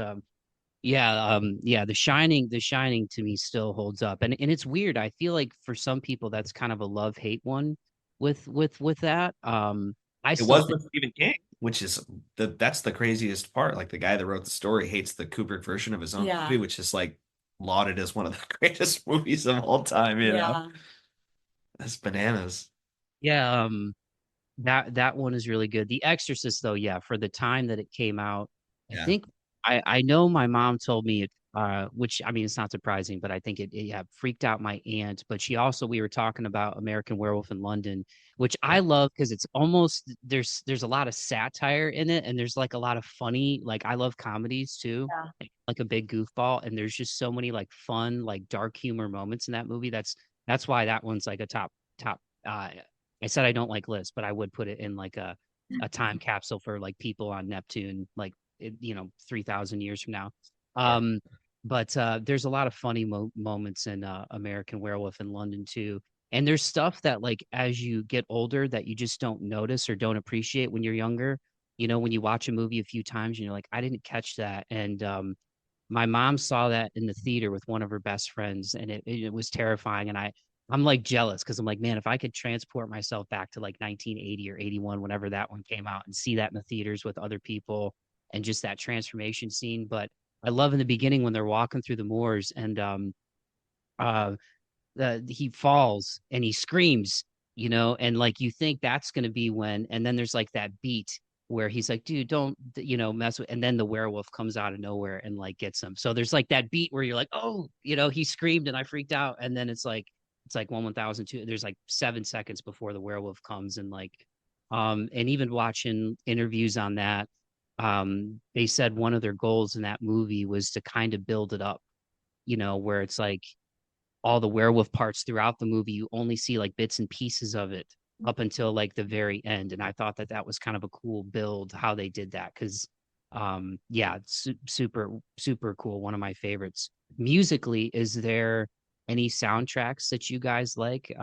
yeah, The Shining to me still holds up. And it's weird. I feel like for some people that's kind of a love-hate one with that. I It still was think with Stephen King, which is that's the craziest part. Like the guy that wrote the story hates the Kubrick version of his own movie, Yeah. which is like lauded as one of the greatest movies of all time, Yeah. That's bananas. yeah, that one is really good. The Exorcist, though, yeah, for the time that it came out, I Yeah. think I know my mom told me it, which I mean it's not surprising, but I think it yeah, freaked out my aunt. But we were talking about American Werewolf in London, which I Yeah. love because it's almost there's a lot of satire in it, and there's like a lot of funny, like I love comedies too, Yeah. like a big goofball, and there's just so many like fun, like dark humor moments in that movie. That's why that one's like a top. I said I don't like lists, but I would put it in like a time capsule for like people on Neptune, like 3,000 years from now. Yeah. Um, but there's a lot of funny moments in American Werewolf in London too. And there's stuff that like as you get older that you just don't notice or don't appreciate when you're younger. When you watch a movie a few times and you're like, I didn't catch that. And my mom saw that in the theater with one of her best friends, and it was terrifying. And I'm like jealous because I'm like, man, if I could transport myself back to like 1980 or 81, whenever that one came out, and see that in the theaters with other people and just that transformation scene. But I love in the beginning when they're walking through the moors and uh he falls and he screams, and like you think that's going to be when, and then there's like that beat where he's like, dude, don't, mess with, and then the werewolf comes out of nowhere and like gets him. So there's like that beat where you're like, oh, he screamed and I freaked out. And then it's like 1,002. There's like 7 seconds before the werewolf comes and like, and even watching interviews on that, they said one of their goals in that movie was to kind of build it up, where it's like, all the werewolf parts throughout the movie, you only see like bits and pieces of it up until like the very end. And I thought that was kind of a cool build how they did that because, yeah, super super cool. One of my favorites. Musically, is there any soundtracks that you guys like?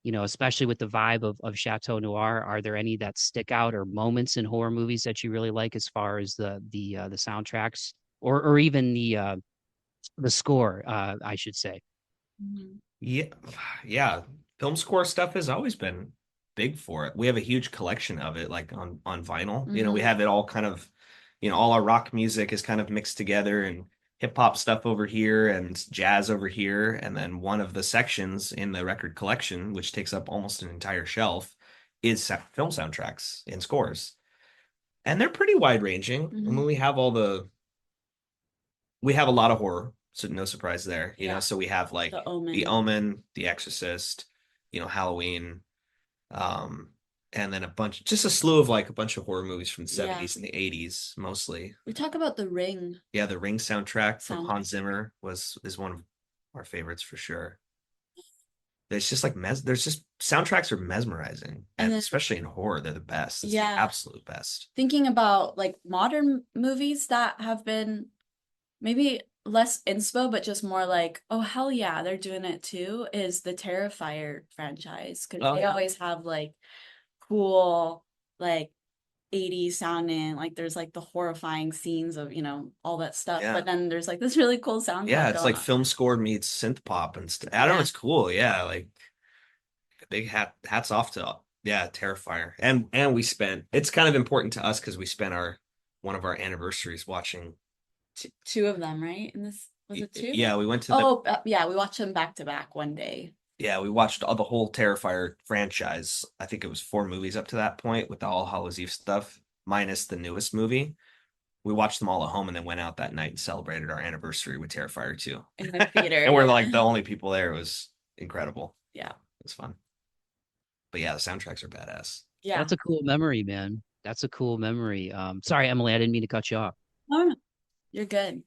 Especially with the vibe of Chateau Noir, are there any that stick out or moments in horror movies that you really like as far as the soundtracks or even the score, I should say? Mhm. Yeah. Yeah. Film score stuff has always been big for it. We have a huge collection of it, like on vinyl. We Mhm. have it all kind of, all our rock music is kind of mixed together and hip hop stuff over here and jazz over here. And then one of the sections in the record collection, which takes up almost an entire shelf, is film soundtracks and scores. And they're pretty wide ranging. I mean, Mhm. we have a lot of horror, so no surprise there. Yeah. So we have The like The Omen. Omen, The Exorcist, Halloween, um, and then just a slew of like a bunch of horror movies from the Yeah. 70s and the 80s mostly. We talk about the Ring Yeah, the Ring soundtrack from soundtrack. Hans Zimmer is one of our favorites for sure. There's just like there's just soundtracks are mesmerizing, And and then, especially in horror, they're the best. It's the yeah, absolute best. thinking about like modern movies that have been maybe less inspo, but just more like, oh, hell yeah, they're doing it too, is the Terrifier franchise. Because Oh they yeah. always have like cool, like 80s sounding, like there's like the horrifying scenes of, all that stuff. Yeah. But then there's like this really cool Yeah, soundtrack it's going like on. film score meets synth pop and stuff. I don't know, Yeah. it's cool. Yeah, like big hats off to yeah, Terrifier. And we spent it's kind of important to us because we spent our one of our anniversaries watching Two of them, right? And this was it two? yeah, we went to the Oh, yeah, we watched them back to back one day. yeah, we watched all the whole Terrifier franchise. I think it was 4 movies up to that point with the All Hallows Eve stuff, minus the newest movie. we watched them all at home and then went out that night and celebrated our anniversary with Terrifier 2. In the theater. And we're yeah. like the only people there. It was incredible. Yeah. It was fun. But yeah, the soundtracks are badass. Yeah. That's a cool memory, man. That's a cool memory. Sorry, Emily, I didn't mean to cut you off. Oh, no. You're good.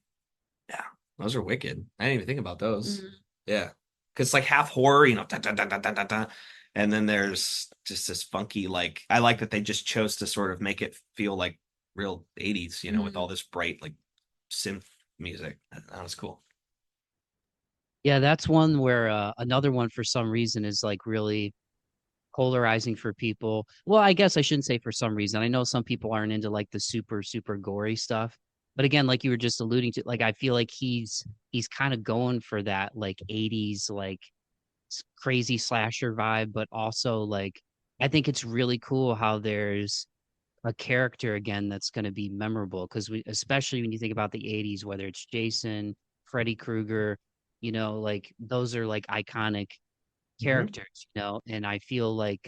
Yeah, those are wicked. I didn't even think about those. Mhm. Yeah, because it's like half horror, you know, dun, dun, dun, dun, dun, dun, dun. And then there's just this funky, like, I like that they just chose to sort of make it feel like real 80s, you know, with all this bright, like, synth music. That was cool. Yeah, that's one where another one for some reason is like really polarizing for people. Well, I guess I shouldn't say for some reason. I know some people aren't into like the super gory stuff. But again, like you were just alluding to, like I feel like he's kind of going for that like 80s like crazy slasher vibe, but also like I think it's really cool how there's a character again that's going to be memorable because we especially when you think about the 80s, whether it's Jason, Freddy Krueger, you know, like those are like iconic characters, you know, and I feel like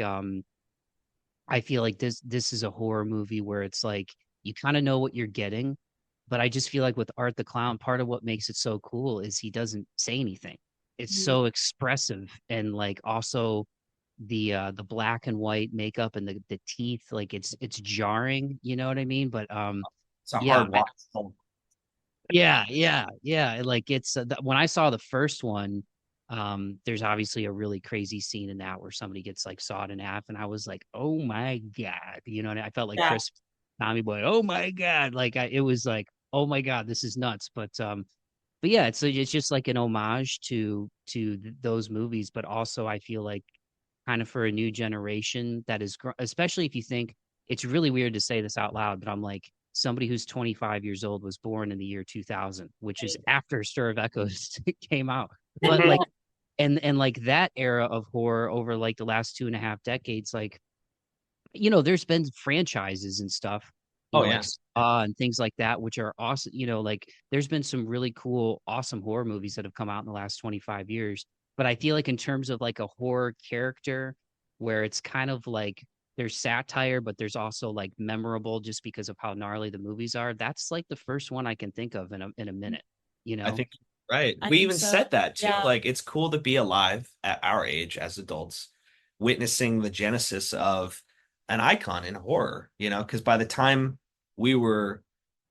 this is a horror movie where it's like you kind of know what you're getting, but I just feel like with Art the Clown, part of what makes it so cool is he doesn't say anything. It's Mhm. so expressive and like also the black and white makeup and the teeth, like it's jarring, you know what I mean? But It's a yeah, hard watch. yeah. Like it's when I saw the first one, there's obviously a really crazy scene in that where somebody gets like sawed in half, and I was like, oh my God, you know, and I felt like Yeah. Chris Tommy Boy, oh my God, like it was like, oh my God, this is nuts. But yeah, it's just like an homage to those movies, but also I feel like kind of for a new generation that is, especially if you think it's really weird to say this out loud, but I'm like somebody who's 25 years old was born in the year 2000, which is after Stir of Echoes came out. But like, and like that era of horror over like the last 2.5 decades, like you know, there's been franchises and stuff, you Oh know, like yeah. Saw and things like that, which are awesome. You know, like there's been some really cool, awesome horror movies that have come out in the last 25 years. But I feel like in terms of like a horror character, where it's kind of like there's satire, but there's also like memorable just because of how gnarly the movies are. That's like the first one I can think of in a minute, you I know? think right. I We think even so. said that too. Yeah. Like it's cool to be alive at our age as adults, witnessing the genesis of an icon in horror, you know, because by the time we were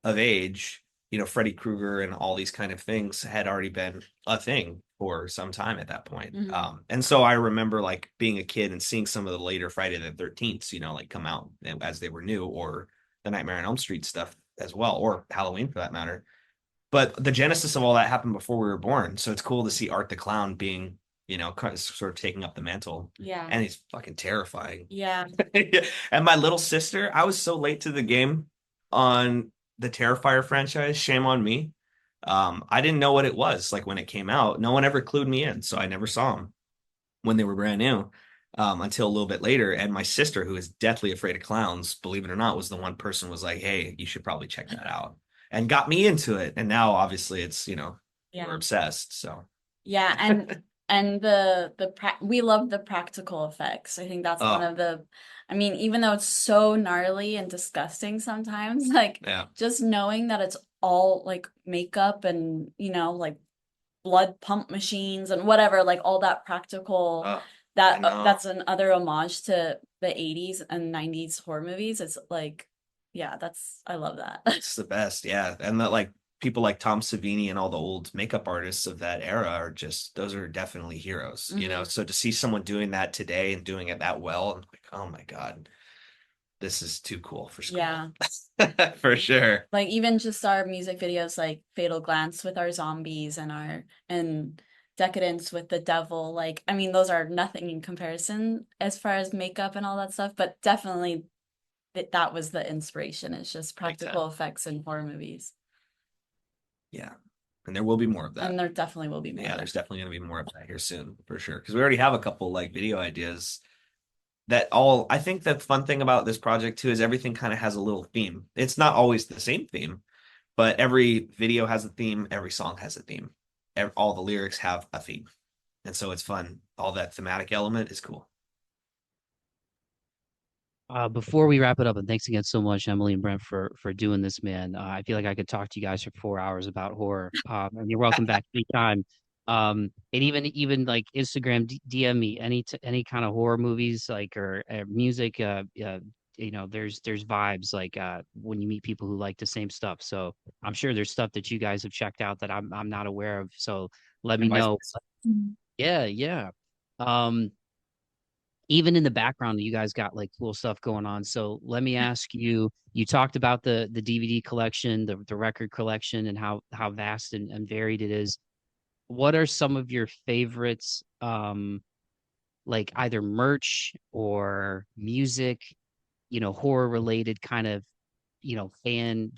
of age, you know, Freddy Krueger and all these kind of things had already been a thing for some time at that point. Mhm. And so I remember like being a kid and seeing some of the later Friday the 13th, you know, like come out as they were new, or the Nightmare on Elm Street stuff as well, or Halloween for that matter. But the genesis of all that happened before we were born. So it's cool to see Art the Clown being, you know, sort of taking up the mantle. Yeah. And he's fucking terrifying. Yeah. And my little sister, I was so late to the game on the Terrifier franchise. Shame on me. I didn't know what it was like when it came out. No one ever clued me in, so I never saw them when they were brand new. Until a little bit later, and my sister, who is deathly afraid of clowns, believe it or not, was the one person was like, "Hey, you should probably check that out," and got me into it. And now, obviously, it's you know we're Yeah. obsessed. So Yeah, and we love the practical effects. I think that's one oh of the I mean, even though it's so gnarly and disgusting sometimes, like yeah, just knowing that it's all like makeup and, like blood pump machines and whatever, like all that practical oh I know. that's another homage to the 80s and 90s horror movies. It's like, yeah, I love that. It's the best, yeah. And that like people like Tom Savini and all the old makeup artists of that era are just those are definitely heroes, you know. Mhm. So to see someone doing that today and doing it that well, I'm like, oh my God, this is too cool for school. Yeah. For sure. Like even just our music videos like Fatal Glance with our zombies and Decadence with the devil, like I mean those are nothing in comparison as far as makeup and all that stuff, but definitely that was the inspiration. It's just Big time. practical effects in horror movies. Yeah. And there will be more of that. And there definitely will be more. Yeah, there's definitely going to be more of that here soon for sure. Because we already have a couple like video ideas that all I think the fun thing about this project too is everything kind of has a little theme. It's not always the same theme, but every video has a theme, every song has a theme. All the lyrics have a theme. And so it's fun. All that thematic element is cool. Before we wrap it up, and thanks again so much, Emily and Brent, for doing this, man. I feel like I could talk to you guys for 4 hours about horror. And you're welcome back anytime. And even like Instagram DM me any kind of horror movies like or music. There's vibes like when you meet people who like the same stuff. So I'm sure there's stuff that you guys have checked out that I'm not aware of. So let me And vice know. versa. Yeah, yeah. Um, Even in the background, you guys got like cool stuff going on. So let me ask you, you talked about the DVD collection, the record collection and how vast and varied it is. What are some of your favorites, like either merch or music, horror related kind of, fan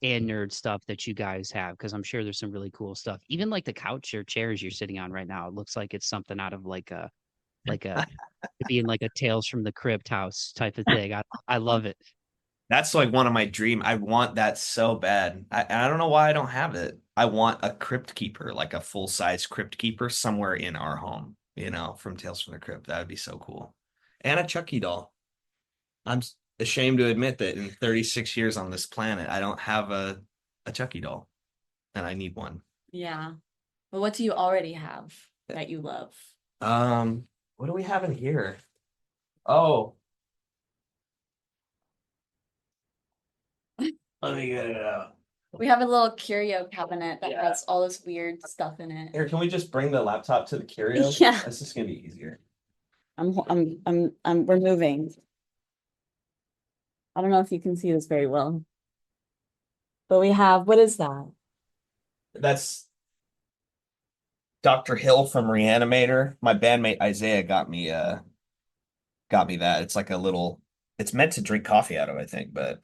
nerd stuff that you guys have? Because I'm sure there's some really cool stuff. Even like the couch or chairs you're sitting on right now, it looks like it's something out of like a to be in like a Tales from the Crypt house type of thing. I love it. That's like one of my dream. I want that so bad. I don't know why I don't have it. I want a crypt keeper, like a full-size crypt keeper somewhere in our home, from Tales from the Crypt. That would be so cool. And a Chucky doll. I'm ashamed to admit that in 36 years on this planet, I don't have a Chucky doll, and I need one. Yeah. But what do you already have that you love? What do we have in here? Oh, let me get it out. We have a little curio cabinet that has all this weird stuff in it. Here, can we just bring the laptop to the curio? Yeah. This is gonna be easier. We're moving. I don't know if you can see this very well. But we have, what is that? That's Dr. Hill from Reanimator. My bandmate Isaiah got me that. It's like it's meant to drink coffee out of, I think, but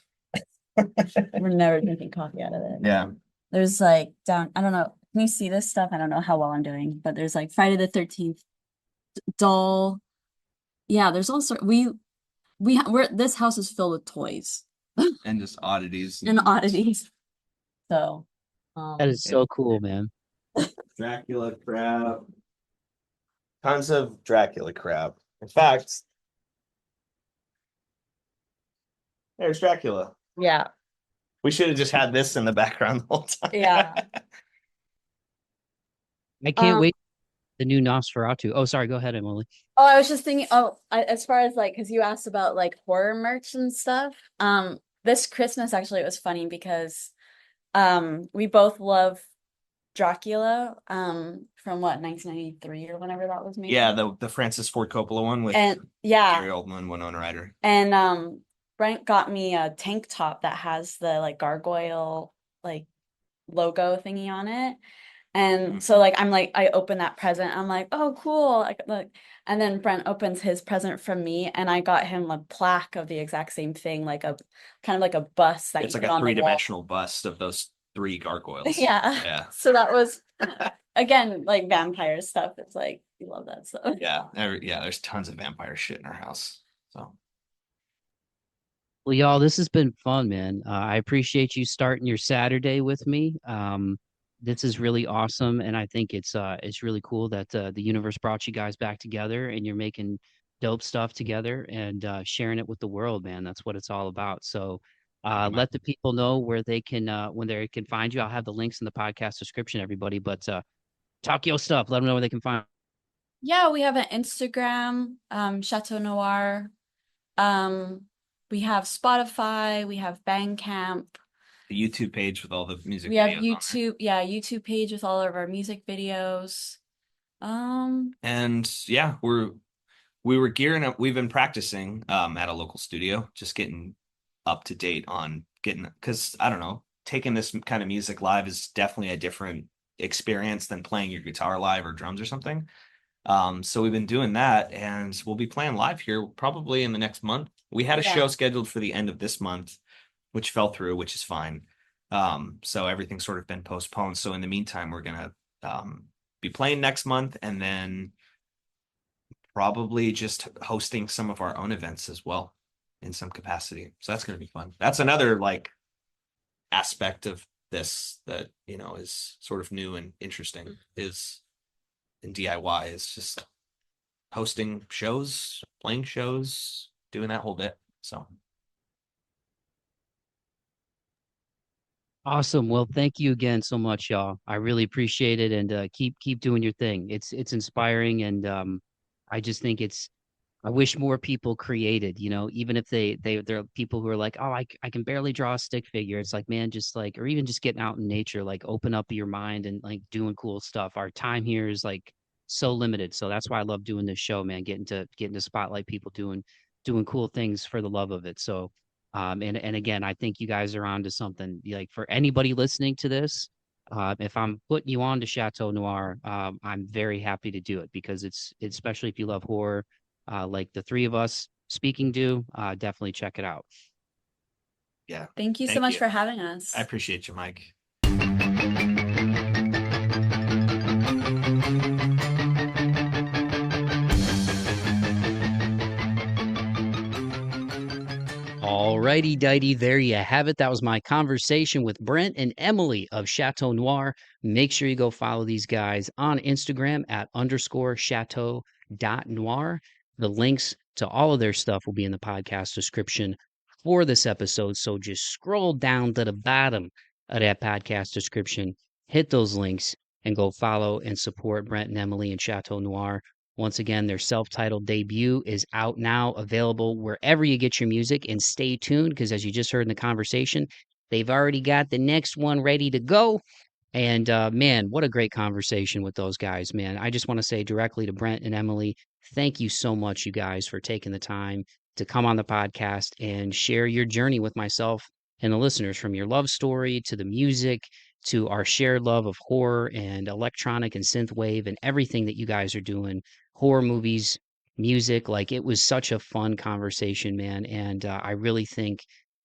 We're never drinking coffee out of it. yeah. There's like I don't know. Can you see this stuff? I don't know how well I'm doing, but there's like Friday the 13th doll. Yeah, there's all sorts. We're this house is filled with toys And just oddities. and oddities. So, That is so cool, man. Dracula crap. Tons of Dracula crap. In fact, there's Dracula. yeah, We should have just had this in the background the whole time. yeah. I can't wait the new Nosferatu. Oh, sorry, go ahead, Emily. Oh, I was just thinking, as far as like, because you asked about like horror merch and stuff. This Christmas actually it was funny because we both love Dracula from what 1993 or whenever that was made. Yeah, the Francis Ford Coppola one with And yeah, Gary Oldman, Winona Ryder. and Brent got me a tank top that has the like gargoyle like logo thingy on it. And so like I open that present. I'm like, oh cool. Like look. And then Brent opens his present from me and I got him a plaque of the exact same thing, like a kind of like a bust that It's you like put a on the wall. three-dimensional bust of those three gargoyles. Yeah. Yeah. So that was again like vampire stuff. It's like you love that stuff. Yeah. There's tons of vampire shit in our house. So Well, y'all, this has been fun, man. I appreciate you starting your Saturday with me. This is really awesome, and I think it's really cool that the universe brought you guys back together, and you're making dope stuff together and sharing it with the world, man. That's what it's all about. So, let the people know where they can when they can find you. I'll have the links in the podcast description, everybody. But talk your stuff. Let them know where they can find. Yeah, we have an Instagram, Chateau Noir. We have Spotify, we have Bandcamp. the YouTube page with all the music We have videos on there. YouTube, yeah, YouTube page with all of our music videos. And yeah, we were gearing up. We've been practicing at a local studio, just getting up to date on because I don't know, taking this kind of music live is definitely a different experience than playing your guitar live or drums or something. So we've been doing that, and we'll be playing live here probably in the next month. We had a show scheduled for the end of this month, which fell through, which is fine. So everything's sort of been postponed. So in the meantime, we're gonna be playing next month, and then probably just hosting some of our own events as well in some capacity. So that's gonna be fun. That's another like aspect of this that is sort of new and interesting is in DIY is just hosting shows, playing shows, doing that whole bit. So Awesome. Well, thank you again so much, y'all. I really appreciate it, and keep doing your thing. It's inspiring, and I just think it's I wish more people created, even if they're people who are like, oh, I can barely draw a stick figure. It's like, man, just like, or even just getting out in nature, like open up your mind and like doing cool stuff. Our time here is like so limited. So that's why I love doing this show, man, getting to spotlight people doing cool things for the love of it. So and again, I think you guys are onto something. Like for anybody listening to this, if I'm putting you on to Chateau Noir, I'm very happy to do it because it's especially if you love horror like the three of us speaking do, definitely check it out. yeah, Thank you so thank much you. for having I us. appreciate you, Mike. Alrighty, dighty, there you have it. That was my conversation with Brent and Emily of Chateau Noir. Make sure you go follow these guys on Instagram at _chateau.noir. The links to all of their stuff will be in the podcast description for this episode. So just scroll down to the bottom of that podcast description, hit those links, and go follow and support Brent and Emily and Chateau Noir. Once again, their self-titled debut is out now, available wherever you get your music. And stay tuned because, as you just heard in the conversation, they've already got the next one ready to go. And man, what a great conversation with those guys, man. I just want to say directly to Brent and Emily, thank you so much, you guys, for taking the time to come on the podcast and share your journey with myself and the listeners, from your love story to the music to our shared love of horror and electronic and synthwave and everything that you guys are doing, horror movies, music. Like, it was such a fun conversation, man. And I really think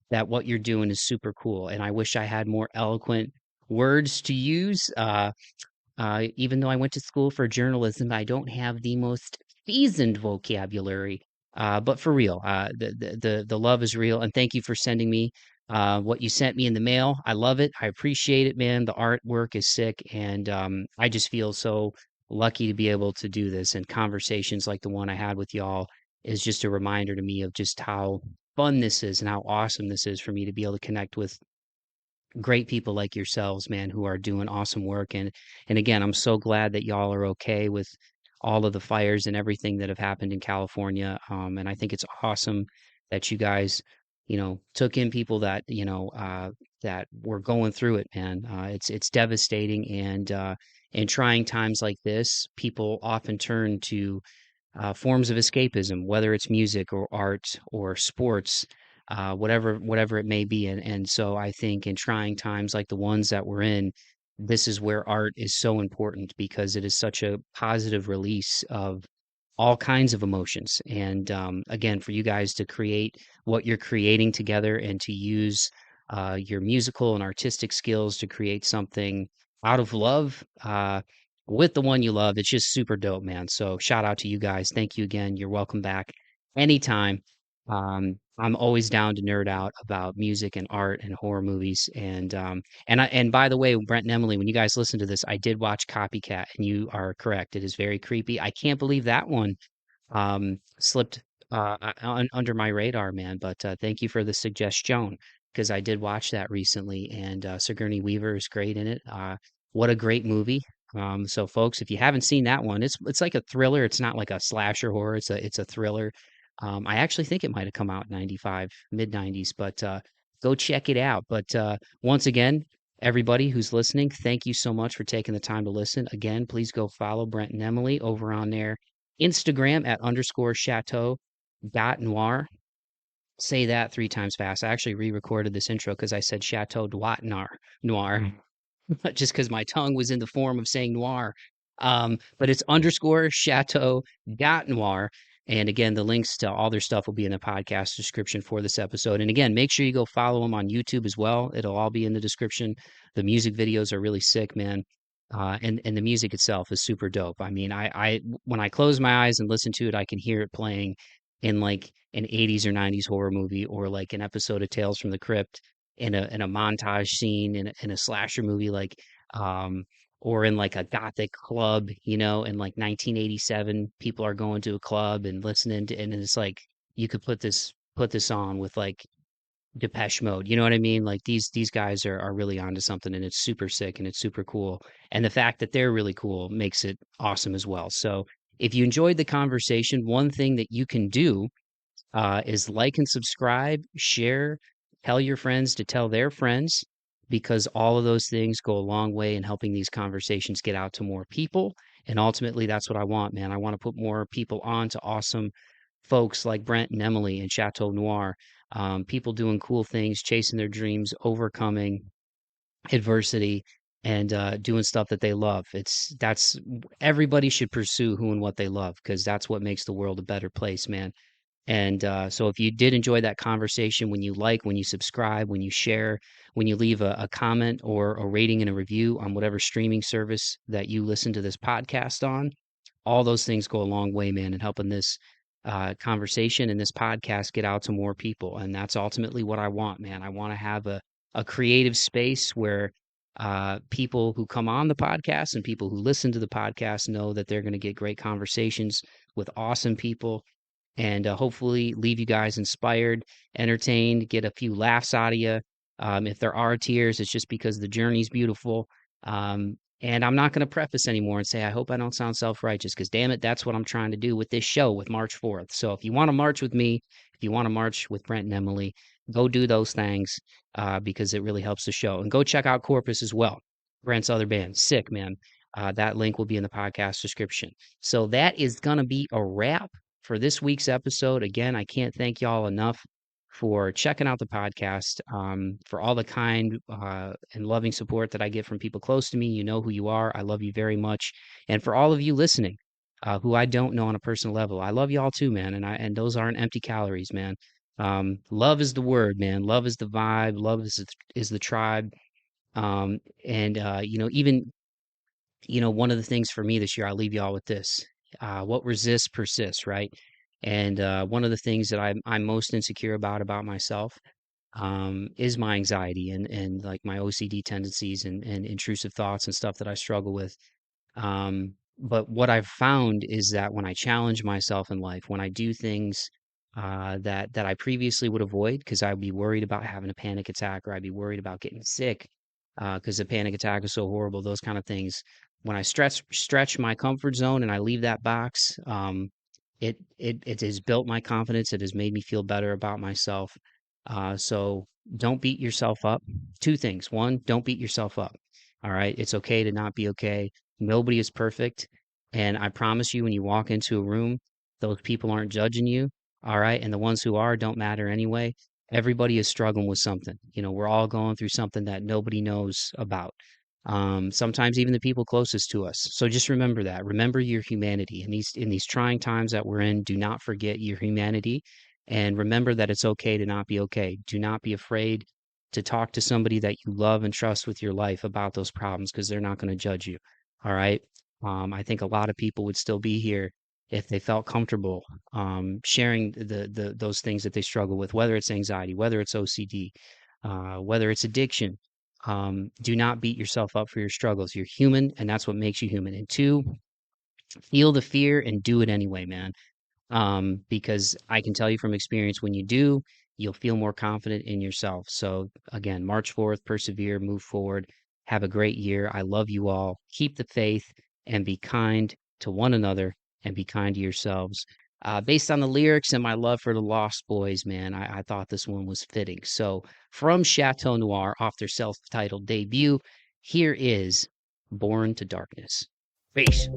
that what you're doing is super cool. And I wish I had more eloquent words to use. Even though I went to school for journalism, I don't have the most seasoned vocabulary. But for real, the love is real, and thank you for sending me what you sent me in the mail. I love it. I appreciate it, man. The artwork is sick, and I just feel so lucky to be able to do this. And conversations like the one I had with y'all is just a reminder to me of just how fun this is and how awesome this is for me to be able to connect with great people like yourselves, man, who are doing awesome work. And again, I'm so glad that y'all are okay with all of the fires and everything that have happened in California. And I think it's awesome that you guys, took in people that, that were going through it, man. It's devastating, and in trying times like this, people often turn to forms of escapism, whether it's music or art or sports, whatever it may be. And so I think in trying times like the ones that we're in, this is where art is so important because it is such a positive release of all kinds of emotions. And again, for you guys to create what you're creating together and to use your musical and artistic skills to create something out of love, with the one you love, it's just super dope, man. So shout out to you guys. Thank you again. You're welcome back anytime. I'm always down to nerd out about music and art and horror movies. And by the way, Brent and Emily, when you guys listen to this, I did watch Copycat, and you are correct. It is very creepy. I can't believe that one slipped under my radar, man. But thank you for the suggestion because I did watch that recently, and Sigourney Weaver is great in it. What a great movie! So folks, if you haven't seen that one, it's like a thriller. It's not like a slasher horror. It's a thriller. I actually think it might have come out in 95, mid 90s, but go check it out. But once again, everybody who's listening, thank you so much for taking the time to listen. Again, please go follow Brent and Emily over on their Instagram at _chateau.noir. Say that 3 times fast. I actually re-recorded this intro because I said Chateau Noir, just because my tongue was in the form of saying noir. But it's _chateau.noir. And again, the links to all their stuff will be in the podcast description for this episode. And again, make sure you go follow them on YouTube as well. It'll all be in the description. The music videos are really sick, man. And the music itself is super dope. I mean, I when I close my eyes and listen to it, I can hear it playing in like an 80s or 90s horror movie, or like an episode of Tales from the Crypt, in a montage scene in a slasher movie, like um or in like a gothic club, in like 1987, people are going to a club and listening to, and it's like you could put this on with like Depeche Mode. You know what I mean? Like these guys are really onto something, and it's super sick and it's super cool. And the fact that they're really cool makes it awesome as well. So if you enjoyed the conversation, one thing that you can do is like and subscribe, share, tell your friends to tell their friends, because all of those things go a long way in helping these conversations get out to more people. And ultimately, that's what I want, man. I want to put more people on to awesome folks like Brent and Emily and Chateau Noir, people doing cool things, chasing their dreams, overcoming adversity, and doing stuff that they love. That's everybody should pursue who and what they love, because that's what makes the world a better place, man. And so if you did enjoy that conversation, when you like, when you subscribe, when you share, when you leave a comment or a rating and a review on whatever streaming service that you listen to this podcast on, all those things go a long way, man, in helping this conversation and this podcast get out to more people. And that's ultimately what I want, man. I want to have a creative space where people who come on the podcast and people who listen to the podcast know that they're going to get great conversations with awesome people, and hopefully leave you guys inspired, entertained, get a few laughs out of you. If there are tears, it's just because the journey's beautiful. And I'm not going to preface anymore and say, I hope I don't sound self-righteous, because damn it, that's what I'm trying to do with this show with March 4th. So if you want to march with me, if you want to march with Brent and Emily, go do those things because it really helps the show. And go check out Corpus as well, Brent's other band. Sick, man. That link will be in the podcast description. So that is going to be a wrap for this week's episode. Again, I can't thank y'all enough for checking out the podcast, for all the kind and loving support that I get from people close to me. You know who you are. I love you very much. And for all of you listening, who I don't know on a personal level, I love y'all too, man. And those aren't empty calories, man. Love is the word, man. Love is the vibe. Love is the tribe. And even one of the things for me this year, I'll leave y'all with this. What resists persists, right? And one of the things that I'm most insecure about myself is my anxiety and like my OCD tendencies and intrusive thoughts and stuff that I struggle with. But what I've found is that when I challenge myself in life, when I do things that I previously would avoid, because I'd be worried about having a panic attack, or I'd be worried about getting sick because the panic attack is so horrible, those kind of things. When I stretch my comfort zone and I leave that box, it has built my confidence. It has made me feel better about myself. So don't beat yourself up. Two things. One, don't beat yourself up. All right. It's okay to not be okay. Nobody is perfect. And I promise you, when you walk into a room, those people aren't judging you. All right. And the ones who are don't matter anyway. Everybody is struggling with something. We're all going through something that nobody knows about. Sometimes even the people closest to us. So just remember that. Remember your humanity. In these trying times that we're in, do not forget your humanity, and remember that it's okay to not be okay. Do not be afraid to talk to somebody that you love and trust with your life about those problems, because they're not going to judge you. All right. I think a lot of people would still be here if they felt comfortable sharing those things that they struggle with, whether it's anxiety, whether it's OCD, whether it's addiction. Do not beat yourself up for your struggles. You're human, and that's what makes you human. And two, feel the fear and do it anyway, man. Because I can tell you from experience, when you do, you'll feel more confident in yourself. So again, March 4th, persevere, move forward. Have a great year. I love you all. Keep the faith and be kind to one another and be kind to yourselves. Based on the lyrics and my love for the Lost Boys, man, I thought this one was fitting. So from Chateau Noir, off their self-titled debut, here is Born to Darkness. Peace.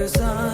sun.